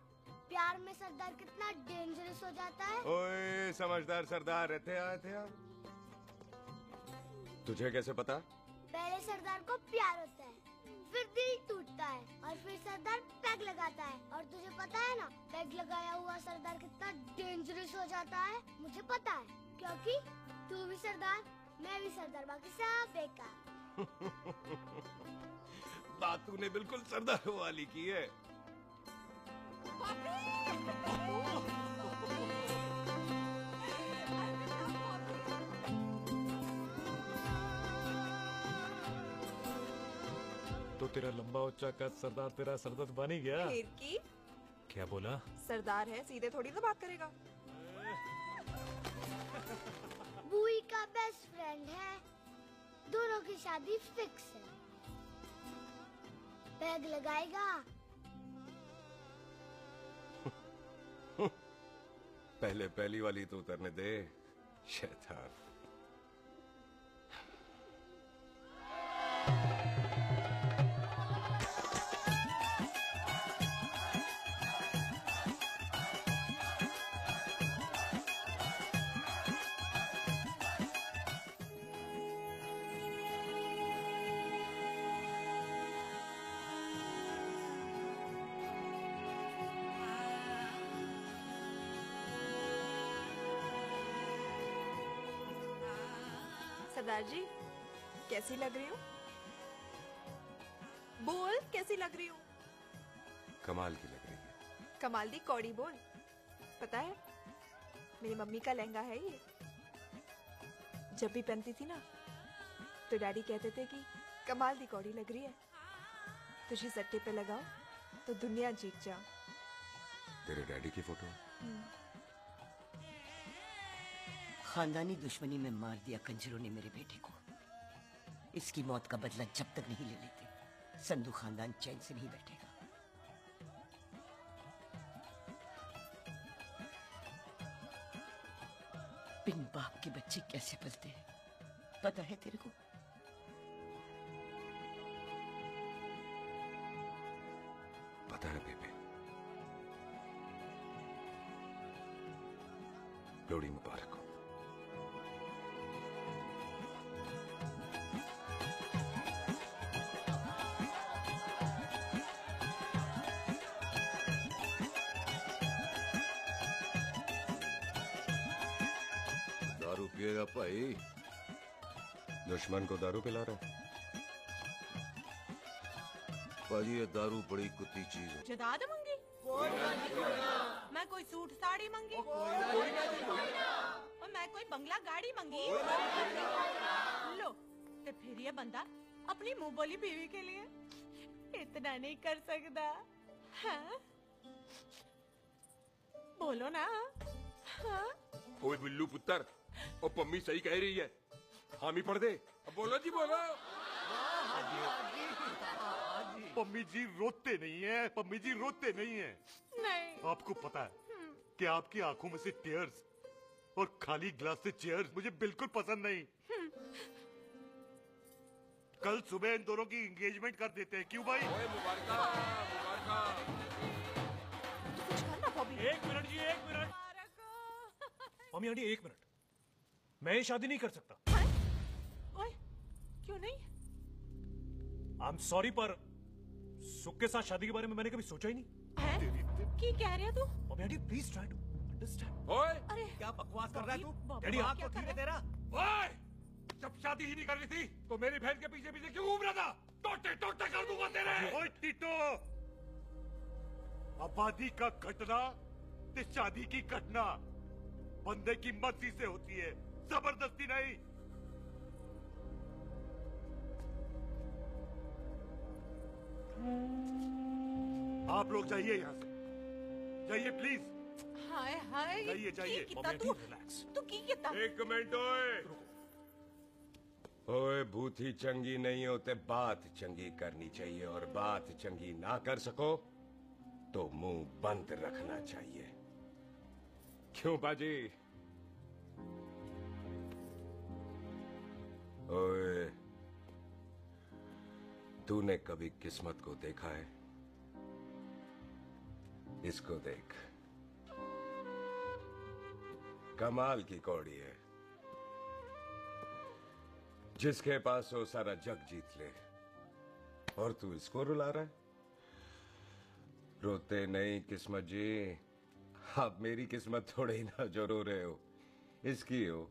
प्यार में सरदार कितना डेंजरस हो जाता है? ओए समझदार सरदार रहते आए थे आप। तुझे कैसे पता? पहले सरदार को प्यार होता है, फिर दिल टूटता है और फिर सरदार पैग लगाता है। और तुझे पता है ना, पैग लगाया हुआ सरदार कितना डेंजरस हो जाता है? मुझे पता है, क्योंकि तू भी सरदार, मैं भी सरदार, बाकी सब बेकार। बात तूने बिल्कुल सरदार वाली की है। तो तेरा लंबा उच्चा कद सरदार तेरा सरदर्द बन ही गया। फिर की? क्या बोला? सरदार है, सीधे थोड़ी ना बात करेगा। बुई का बेस्ट फ्रेंड है, दोनों की शादी फिक्स है। पैग लगाएगा। पहले पहली वाली तो उतरने दे, शैतान। सरदार जी, कैसी लग रही हूँ? बोल, कैसी लग रही हूँ? कमाल की लग रही है। कमाल दी कौड़ी बोल। पता है, मेरी मम्मी का लहंगा है ये। जब भी पहनती थी ना, तो डैडी कहते थे कि कमाल दी कौड़ी लग रही है, तुझे सट्टे पे लगाओ तो दुनिया जीत जाओ। तेरे डैडी की फोटो? खानदानी दुश्मनी में मार दिया कंजरों ने मेरे बेटे को। इसकी मौत का बदला जब तक नहीं ले लेते, संधू खानदान चैन से नहीं बैठेगा। बिन बाप के बच्चे कैसे पलते हैं, पता है तेरे को? पता है बेबे। लोहड़ी मुबारक हो। ये भाई दुश्मन को दारू पिला रहा है। भाजी ये दारू बड़ी कुत्ती चीज है। जदाद मंगी मैं कोई सूट साड़ी मंगी और मैं कोई बंगला गाड़ी मंगी लो तो फिर ये बंदा अपनी मुंह बोली बीवी के लिए इतना नहीं कर सकता। हाँ? बोलो ना। हाँ? ओए बिल्लू पुत्र, ओ पम्मी सही कह रही है, हामी पढ़ दे। अब बोलो जी बोलो। पम्मी जी रोते नहीं है, पम्मी जी रोते नहीं है। नहीं। आपको पता है कि आपकी आंखों में से टीयर्स और खाली ग्लास से चेयर्स मुझे बिल्कुल पसंद नहीं। कल सुबह इन दोनों की एंगेजमेंट कर देते हैं, क्यों भाई? एक मिनट जी, एक मिनट। मम्मी आंटी एक मिनट, मैं ये शादी नहीं कर सकता। ओए, क्यों नहीं? आई एम सॉरी पर सुख के साथ शादी के बारे में मैंने कभी सोचा ही नहीं। की कह रहे तू? Mummy aunty please try to understand. ओए, अरे क्या बकवास कर रहा है तू? डैडी आग तो ठीक है तेरा? ओए, जब शादी ही नहीं करनी थी तो मेरी बहन के पीछे पीछे क्यों घूम रहा था? टोटे टोटे कर दूंगा तेरे। ओए टीटो, आबादी का घटना ते शादी की घटना बंदे की मर्जी से होती है, जबरदस्ती नहीं। आप लोग जाइए यहाँ से, जाइए प्लीज। हाय हाय। जाइए जाइए। तू की कितना? एक मिनट ओए। ओए भूथी चंगी नहीं होते, बात चंगी करनी चाहिए, और बात चंगी ना कर सको तो मुंह बंद रखना चाहिए। क्यों बाजी? ओए, तूने कभी किस्मत को देखा है? इसको देख, कमाल की कौड़ी है। जिसके पास हो सारा जग जीत ले, और तू इसको रुला रहा है? रोते नहीं किस्मत जी, आप मेरी किस्मत थोड़े ही ना जो रो रहे हो, इसकी हो।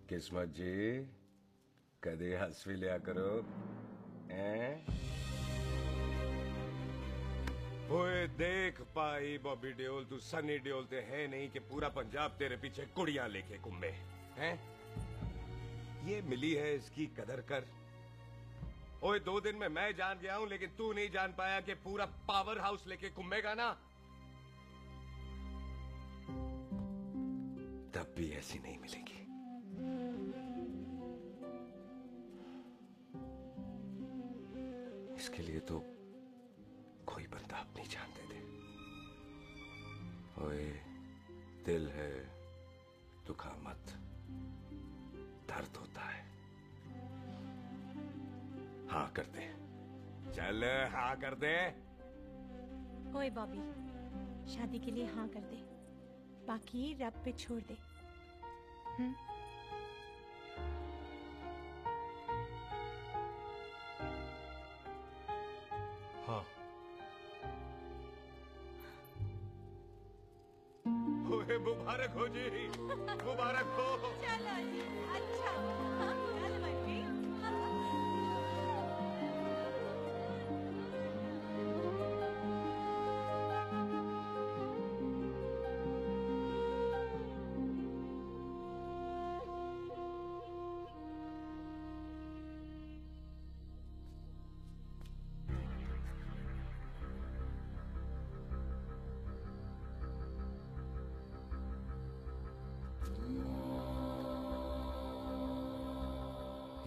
किस्मत जी कदे हंस भी लिया करो। ओए देख पाई बॉबी देओल, तू सनी देओल ते है नहीं कि पूरा पंजाब तेरे पीछे कुड़ियां लेके घूमे हैं? ये मिली है, इसकी कदर कर। ओए 2 दिन में मैं जान गया हूं, लेकिन तू नहीं जान पाया कि पूरा पावर हाउस लेके घूमेगा ना, तब भी ऐसी नहीं मिलेगी। इसके लिए तो कोई बंदा अपनी जान दे दे। ओए दिल है, दुखा मत, दर्द होता है। हाँ कर दे, चल हाँ कर दे। ओए बॉबी, शादी के लिए हाँ कर दे, बाकी रब पे छोड़ दे। हाँ। ओए मुबारक हो जी, मुबारक हो। चलो जी, अच्छा। चल बच्ची।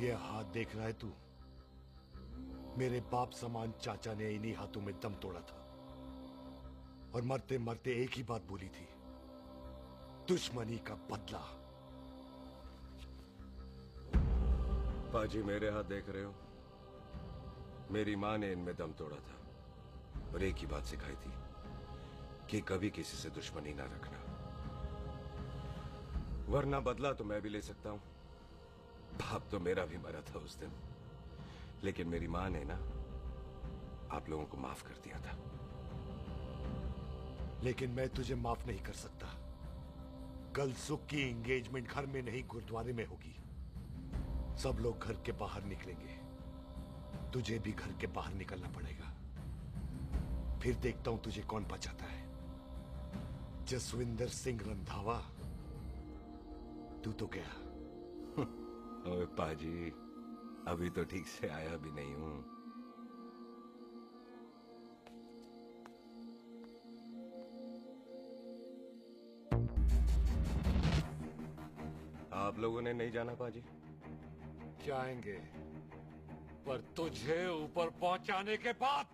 ये हाथ देख रहा है तू? मेरे बाप समान चाचा ने इन्हीं हाथों में दम तोड़ा था, और मरते मरते एक ही बात बोली थी, दुश्मनी का बदला। पाजी मेरे हाथ देख रहे हो? मेरी माँ ने इनमें दम तोड़ा था, और एक ही बात सिखाई थी कि कभी किसी से दुश्मनी ना रखना, वरना बदला तो मैं भी ले सकता हूं। बाप तो मेरा भी मरा था उस दिन, लेकिन मेरी माँ ने ना आप लोगों को माफ कर दिया था। लेकिन मैं तुझे माफ नहीं कर सकता, कल सुख की एंगेजमेंट घर में नहीं गुरुद्वारे में होगी। सब लोग घर के बाहर निकलेंगे, तुझे भी घर के बाहर निकलना पड़ेगा। फिर देखता हूं तुझे कौन बचाता है, जसविंदर सिंह रंधावा तू तो गया। ओए पाजी, अभी तो ठीक से आया भी नहीं हूं। आप लोगों ने नहीं जाना पाजी? जाएंगे, पर तुझे ऊपर पहुंचाने के बाद।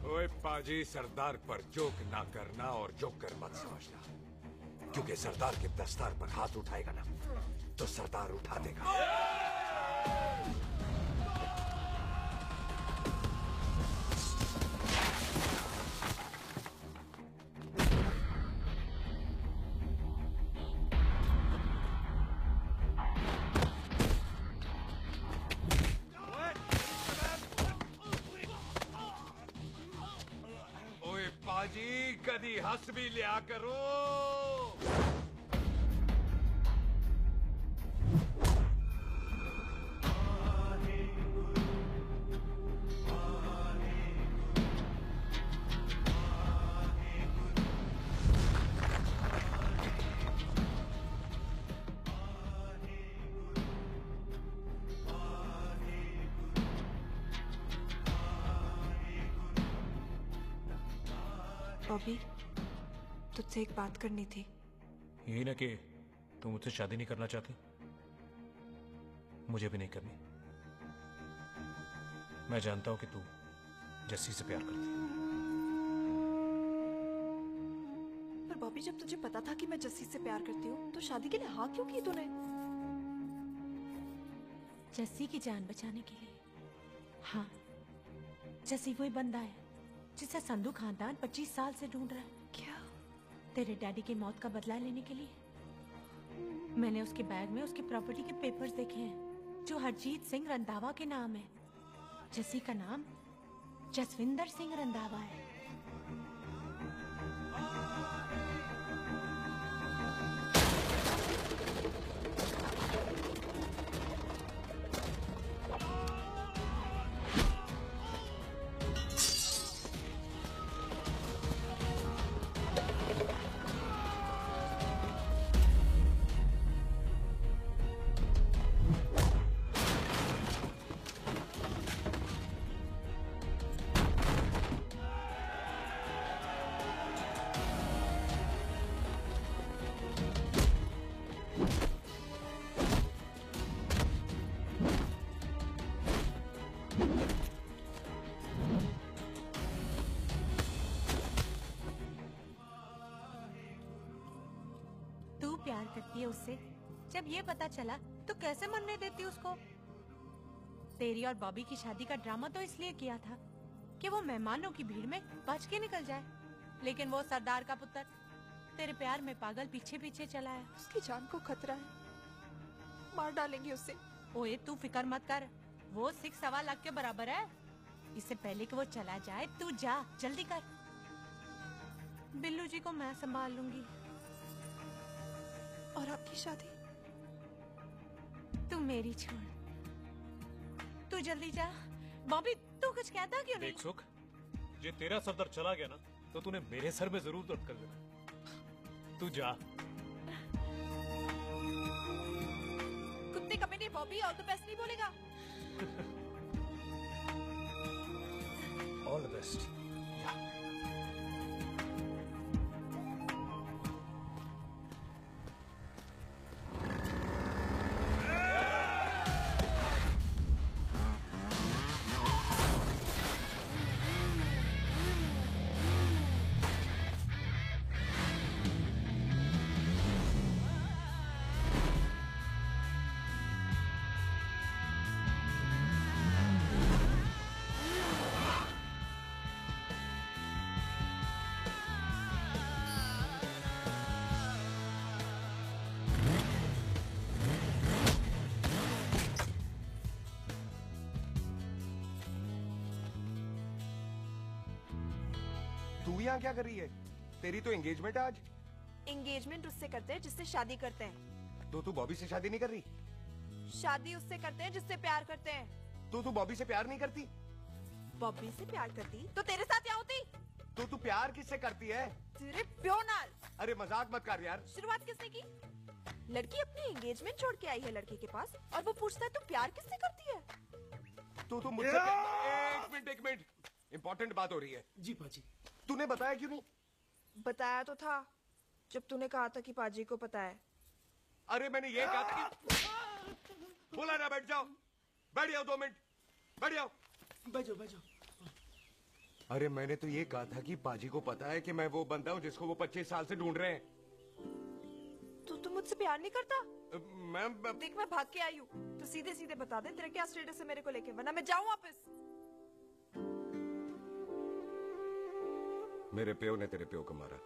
ओए पाजी, सरदार पर जोक ना करना और जोकर मत समझना, क्योंकि सरदार के दस्तार पर हाथ उठाएगा ना तो सरदार उठा देगा। ओए पाजी, कदी हंस भी लिया करो। बॉबी, तुझसे एक बात करनी थी। यही ना कि तुम मुझसे शादी नहीं करना चाहती, मुझे भी नहीं करनी। मैं जानता हूं कि तू जस्सी से प्यार करती है। पर बॉबी, जब तुझे पता था कि मैं जस्सी से प्यार करती हूँ तो शादी के लिए हाँ क्यों की तूने? जस्सी की जान बचाने के लिए। हाँ, जस्सी वही बंदा है जिसे संधू खानदान 25 साल से ढूंढ रहा है। क्या? तेरे डैडी की मौत का बदला लेने के लिए। मैंने उसके बैग में उसकी प्रॉपर्टी के पेपर्स देखे हैं जो हरजीत सिंह रंधावा के नाम है। जस्सी का नाम जसविंदर सिंह रंधावा है। प्यार करती है उससे। जब ये पता चला तो कैसे मरने देती उसको। तेरी और बॉबी की शादी का ड्रामा तो इसलिए किया था कि वो मेहमानों की भीड़ में बच के निकल जाए, लेकिन वो सरदार का पुत्र तेरे प्यार में पागल पीछे पीछे चला है। उसकी जान को खतरा है, मार डालेंगे उसे। ओए तू फिक्र मत कर, वो 6.25 लाख के बराबर है। इससे पहले कि वो चला जाए तू जा, जल्दी कर। बिल्लू जी को मैं संभाल लूंगी। और आपकी शादी? तू मेरी छोड़, तू जल्दी जा। बॉबी तू कुछ कहता क्यों नहीं? देख सुख, ये तेरा सरदार चला गया ना तो तूने मेरे सर में जरूर दर्द कर देना। तू जा। कुत्ते कमीने बॉबी, और तो बेस्ट नहीं बोलेगा। All the best. तू यहाँ क्या कर रही है? तेरी तो एंगेजमेंट है आज। एंगेजमेंट उससे करते हैं जिससे शादी करते हैं। तो तू बॉबी से शादी नहीं कर रही? शादी उससे करते हैं जिससे प्यार करते हैं। तो तू बॉबी से प्यार नहीं करती? बॉबी से प्यार करती तो तेरे साथ क्या होती? तो तू प्यार किससे करती है? तेरे प्यो नाल। अरे मजाक मत कर यार। शुरुआत किसने की? लड़की अपनी एंगेजमेंट छोड़ के आई है लड़के के पास और वो पूछता है तू प्यार किससे करती है? तो मुझसे एक मिनट इम्पोर्टेंट बात हो रही है। जी पाजी। तूने बताया क्यों नहीं? बताया तो था जब तूने कहा था कि पाजी को पता है। अरे मैंने ये कहा था कि बोला ना बैठ जाओ। बैठ जाओ 2 मिनट। बैठ जाओ। बैठ जाओ। अरे मैंने तो ये कहा था कि पाजी को पता है कि मैं वो बंदा हूँ जिसको वो 25 साल से ढूंढ रहे हैं। तो तू मुझसे प्यार नहीं करता? मैं देख मैं भाग के आई हूँ तो सीधे सीधे बता दे तेरा क्या स्टेटस है मेरे को लेके, वरना मैं जाऊँ वापस। मेरे प्यो ने तेरे प्यो को मारा,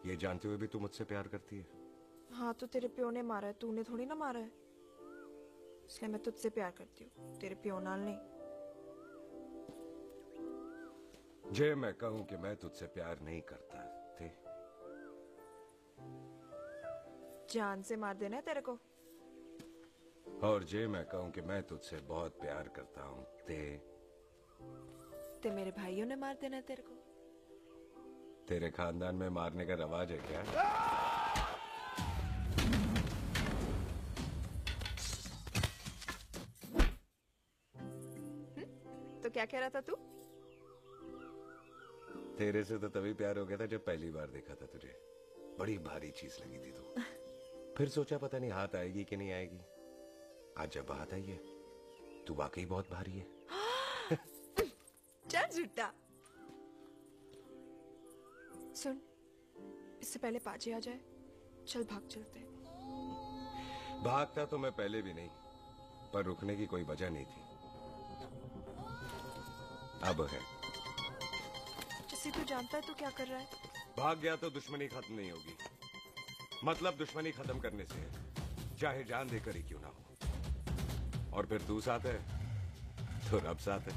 ये जानते हुए भी तू मुझसे प्यार करती है? हाँ तो तेरे प्यो ने मारा है, तूने थोड़ी ना मारा है, इसलिए मैं तुझसे प्यार करती हूँ, तेरे प्यो नाल नहीं। जे मैं कहूं कि मैं तुझसे प्यार नहीं करता थे, जान से मार देना है तेरे को। और जे मैं कहूं कि मैं तुझसे बहुत प्यार करता हूं ते मेरे भाइयों ने मार देना है तेरे को। तेरे खानदान में मारने का रवाज है क्या? तो क्या कह रहा था तू? तेरे से तो तभी प्यार हो गया था जब पहली बार देखा था तुझे। बड़ी भारी चीज लगी थी तू। फिर सोचा पता नहीं हाथ आएगी कि नहीं आएगी। आज जब हाथ आई है तू वाकई बहुत भारी है। चल झूठा। सुन, इससे पहले पाजी आ जाए, चल भाग चलते हैं। भागता तो मैं पहले भी नहीं, पर रुकने की कोई वजह नहीं थी। अब है। जैसे तू जानता है तू क्या कर रहा है। भाग गया तो दुश्मनी खत्म नहीं होगी। मतलब दुश्मनी खत्म करने से है, चाहे जान देकर ही क्यों ना हो। और फिर तू साथ है तो रब साथ है।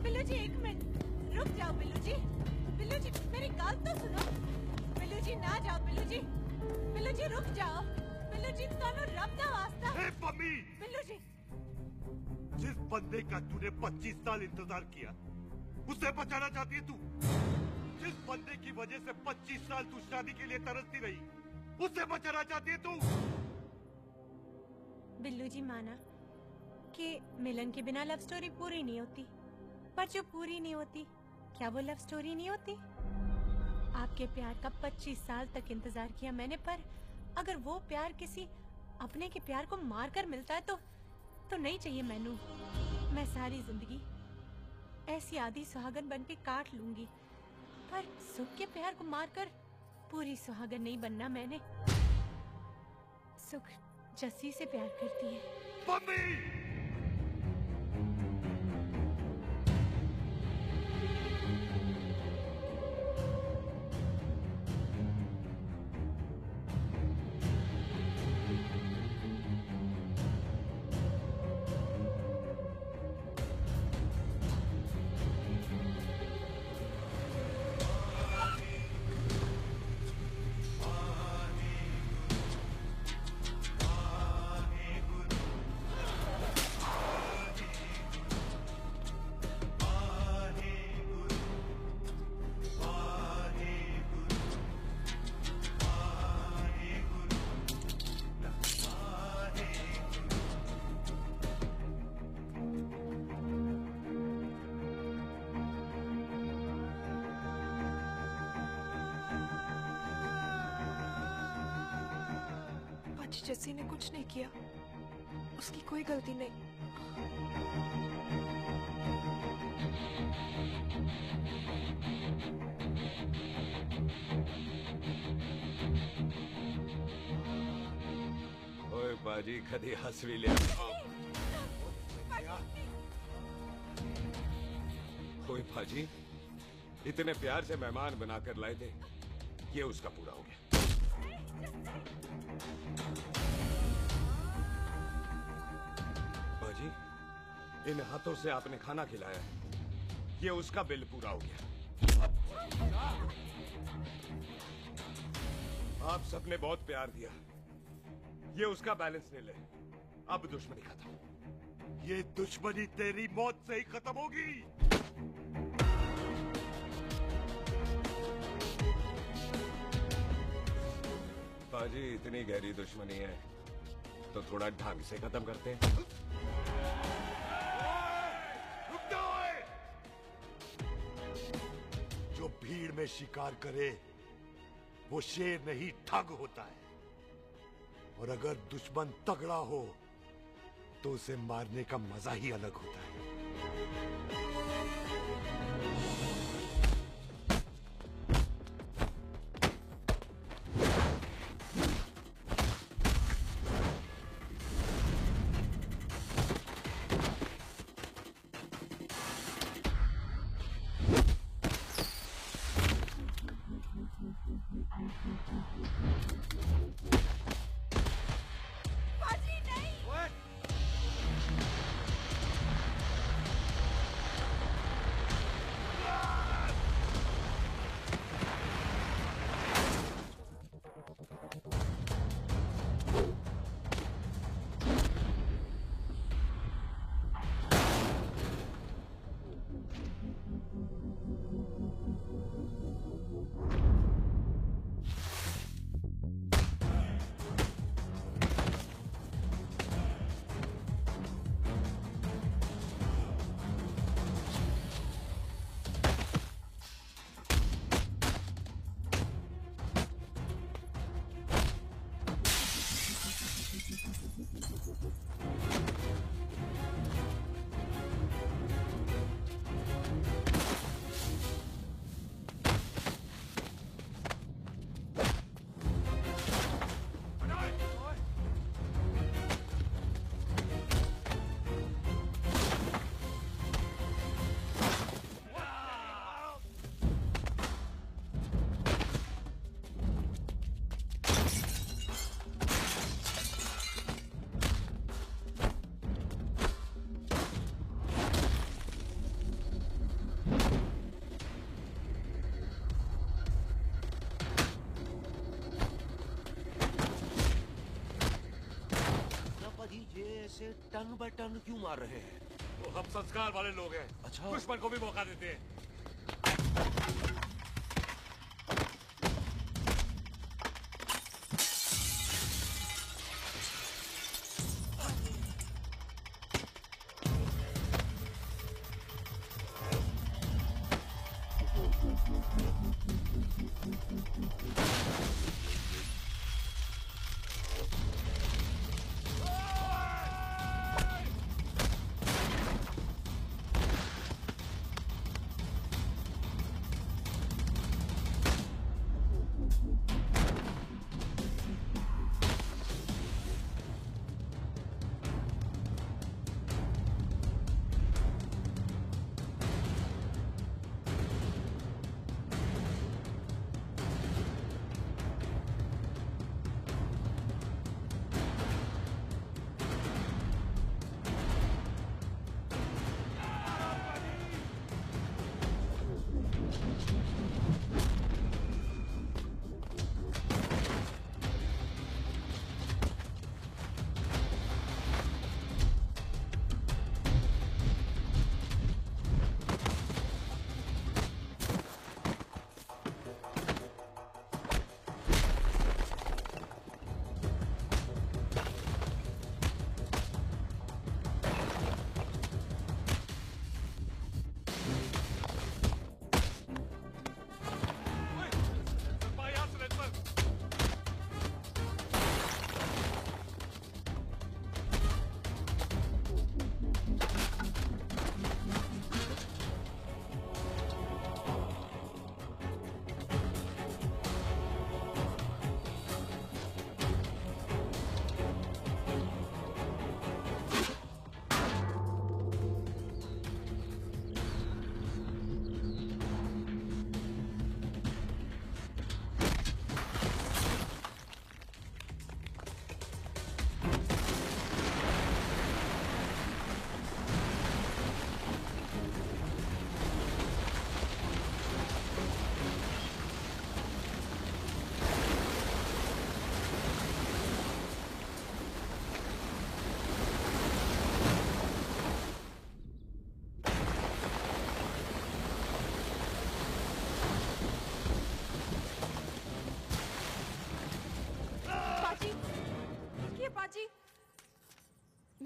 बिल्लू जी एक मिनट रुक जाओ। बिल्लू जी मेरी बात तो सुनो। बिल्लू जी ना जाओ। बिल्लू जी रुक जाओ। बिल्लू जी दोनों रब दा वास्ता। पम्मी, बिल्लू जी जिस बंदे का तूने 25 साल इंतजार किया उसे बचाना चाहती है तू। जिस बंदे की वजह से 25 साल तू शादी के लिए तरसती रही उसे बचाना चाहती है तू। बिल्लू जी माना कि मिलन के बिना लव स्टोरी पूरी नहीं होती, पर जो पूरी नहीं होती क्या वो लव स्टोरी नहीं होती? आपके प्यार का 25 साल तक इंतजार किया मैंने, पर अगर वो प्यार किसी अपने के प्यार को मार कर मिलता है तो नहीं चाहिए मैनू। मैं सारी जिंदगी ऐसी आधी सुहागन बन के काट लूंगी, पर सुख के प्यार को मारकर पूरी सुहागन नहीं बनना मैंने। सुख जस्सी से प्यार करती है। जस्सी ने कुछ नहीं किया, उसकी कोई गलती नहीं। ओए बाजी कदी हंस भी लिया। ओए बाजी इतने प्यार से मेहमान बनाकर लाए थे, ये उसका पूरा हो गया। इन हाथों से आपने खाना खिलाया है, ये उसका बिल पूरा हो गया। आप सबने बहुत प्यार दिया, ये उसका बैलेंस ले ले। अब दुश्मनी खत्म। ये दुश्मनी तेरी मौत से ही खत्म होगी। पाजी, इतनी गहरी दुश्मनी है तो थोड़ा ढंग से खत्म करते हैं। जो भीड़ में शिकार करे वो शेर नहीं ठग होता है, और अगर दुश्मन तगड़ा हो तो उसे मारने का मजा ही अलग होता है। ऐसे टन बाय टन क्यों मार रहे हैं? वो हम संस्कार वाले लोग हैं। अच्छा। दुश्मन को भी मौका देते हैं।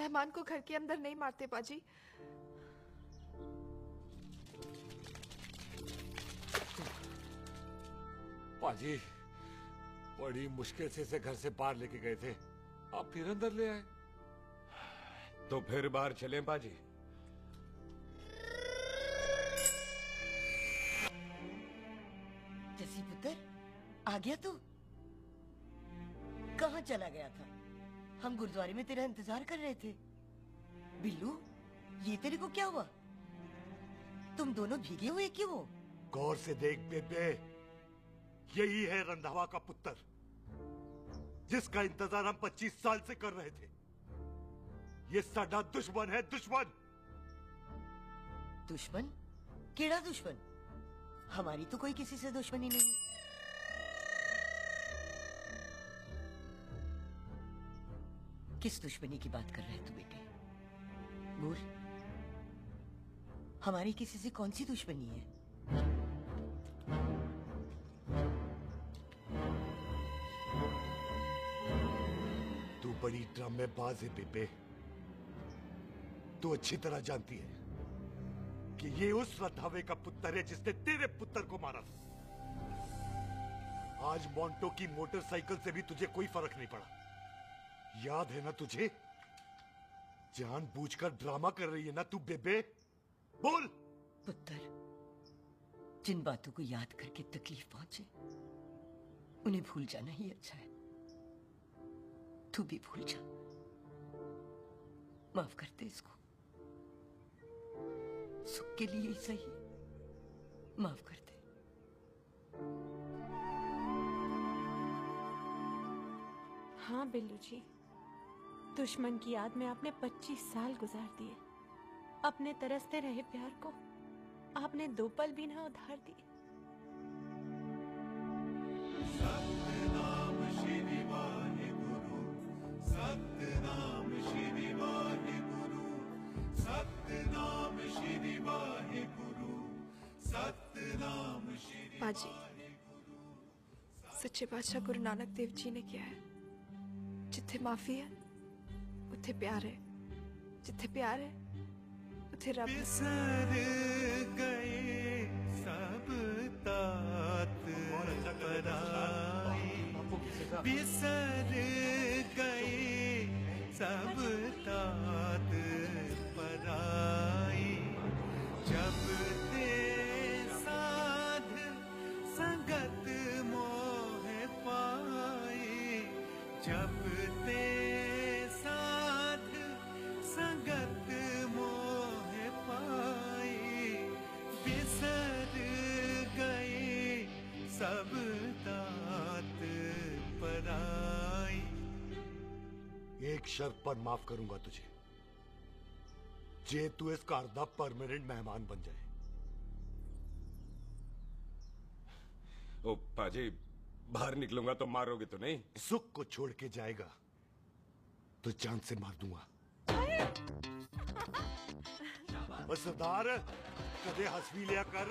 मेहमान को घर के अंदर नहीं मारते पाजी। पाजी, बड़ी मुश्किल से इसे घर से बाहर लेके गए थे, आप फिर अंदर ले आए। तो फिर बाहर चलें पाजी। जसी पुत्र, आ गया तू? कहाँ चला गया था? हम गुरुद्वारे में तेरा इंतजार कर रहे थे। बिल्लू, ये तेरे को क्या हुआ? तुम दोनों भीगे हुए क्यों हो? गौर से देख बेबे, यही है रंधावा का पुत्र, जिसका इंतजार हम 25 साल से कर रहे थे। ये साडा दुश्मन है, दुश्मन। दुश्मन? केड़ा दुश्मन? हमारी तो कोई किसी से दुश्मनी नहीं। किस दुश्मनी की बात कर रहे तू बेटे? बोल, हमारी किसी से कौन सी दुश्मनी है? तू बड़ी ड्रामेबाज है बेबे। तू अच्छी तरह जानती है कि ये उस रंधावे का पुत्र है जिसने तेरे पुत्र को मारा था। आज मोंटो की मोटरसाइकिल से भी तुझे कोई फर्क नहीं पड़ा। याद है ना तुझे? जानबूझकर ड्रामा कर रही है ना तू बेबे? बोल। पुत्र, जिन बातों को याद करके तकलीफ पहुंचे, उन्हें भूल जाना ही अच्छा है। तू भी भूल जा। माफ कर दे इसको। सुख के लिए ही सही, माफ कर दे। हाँ बिल्लू जी, दुश्मन की याद में आपने 25 साल गुजार दिए। अपने तरसते रहे प्यार को आपने 2 पल भी ना उधार दिए। सतनाम श्री वाहेगुरु, सतनाम श्री वाहेगुरु, सतनाम श्री वाहेगुरु, सतनाम श्री। पाजी, सच्चे बादशाह गुरु नानक देव जी ने किया है, जिथे माफी है उथे प्यार है, जिथे प्यार है उथे रब। बिसर गए सब तात पराई, बिसर गए सब तात पराई। जब ते साध संगत मोह पाई, जब ते साध संगत मोह पाई, बिसर गए सब तात पराई। एक शर्त पर माफ करूंगा तुझे, जे तू इस घर दा परमानेंट मेहमान बन जाए। ओ पाजी, बाहर निकलूंगा तो मारोगे तो नहीं? सुख को छोड़ के जाएगा तो जान से मार दूंगा। और सरदार, कदे हंस भी लिया कर।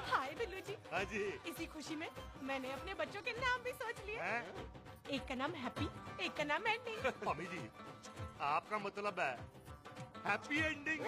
हाय बिल्लू जी। हाँ जी। इसी खुशी में मैंने अपने बच्चों के नाम भी सोच लिए। एक का नाम हैप्पी, एक का नाम एंडिंग। मम्मी जी, आपका मतलब है हैप्पी एंडिंग।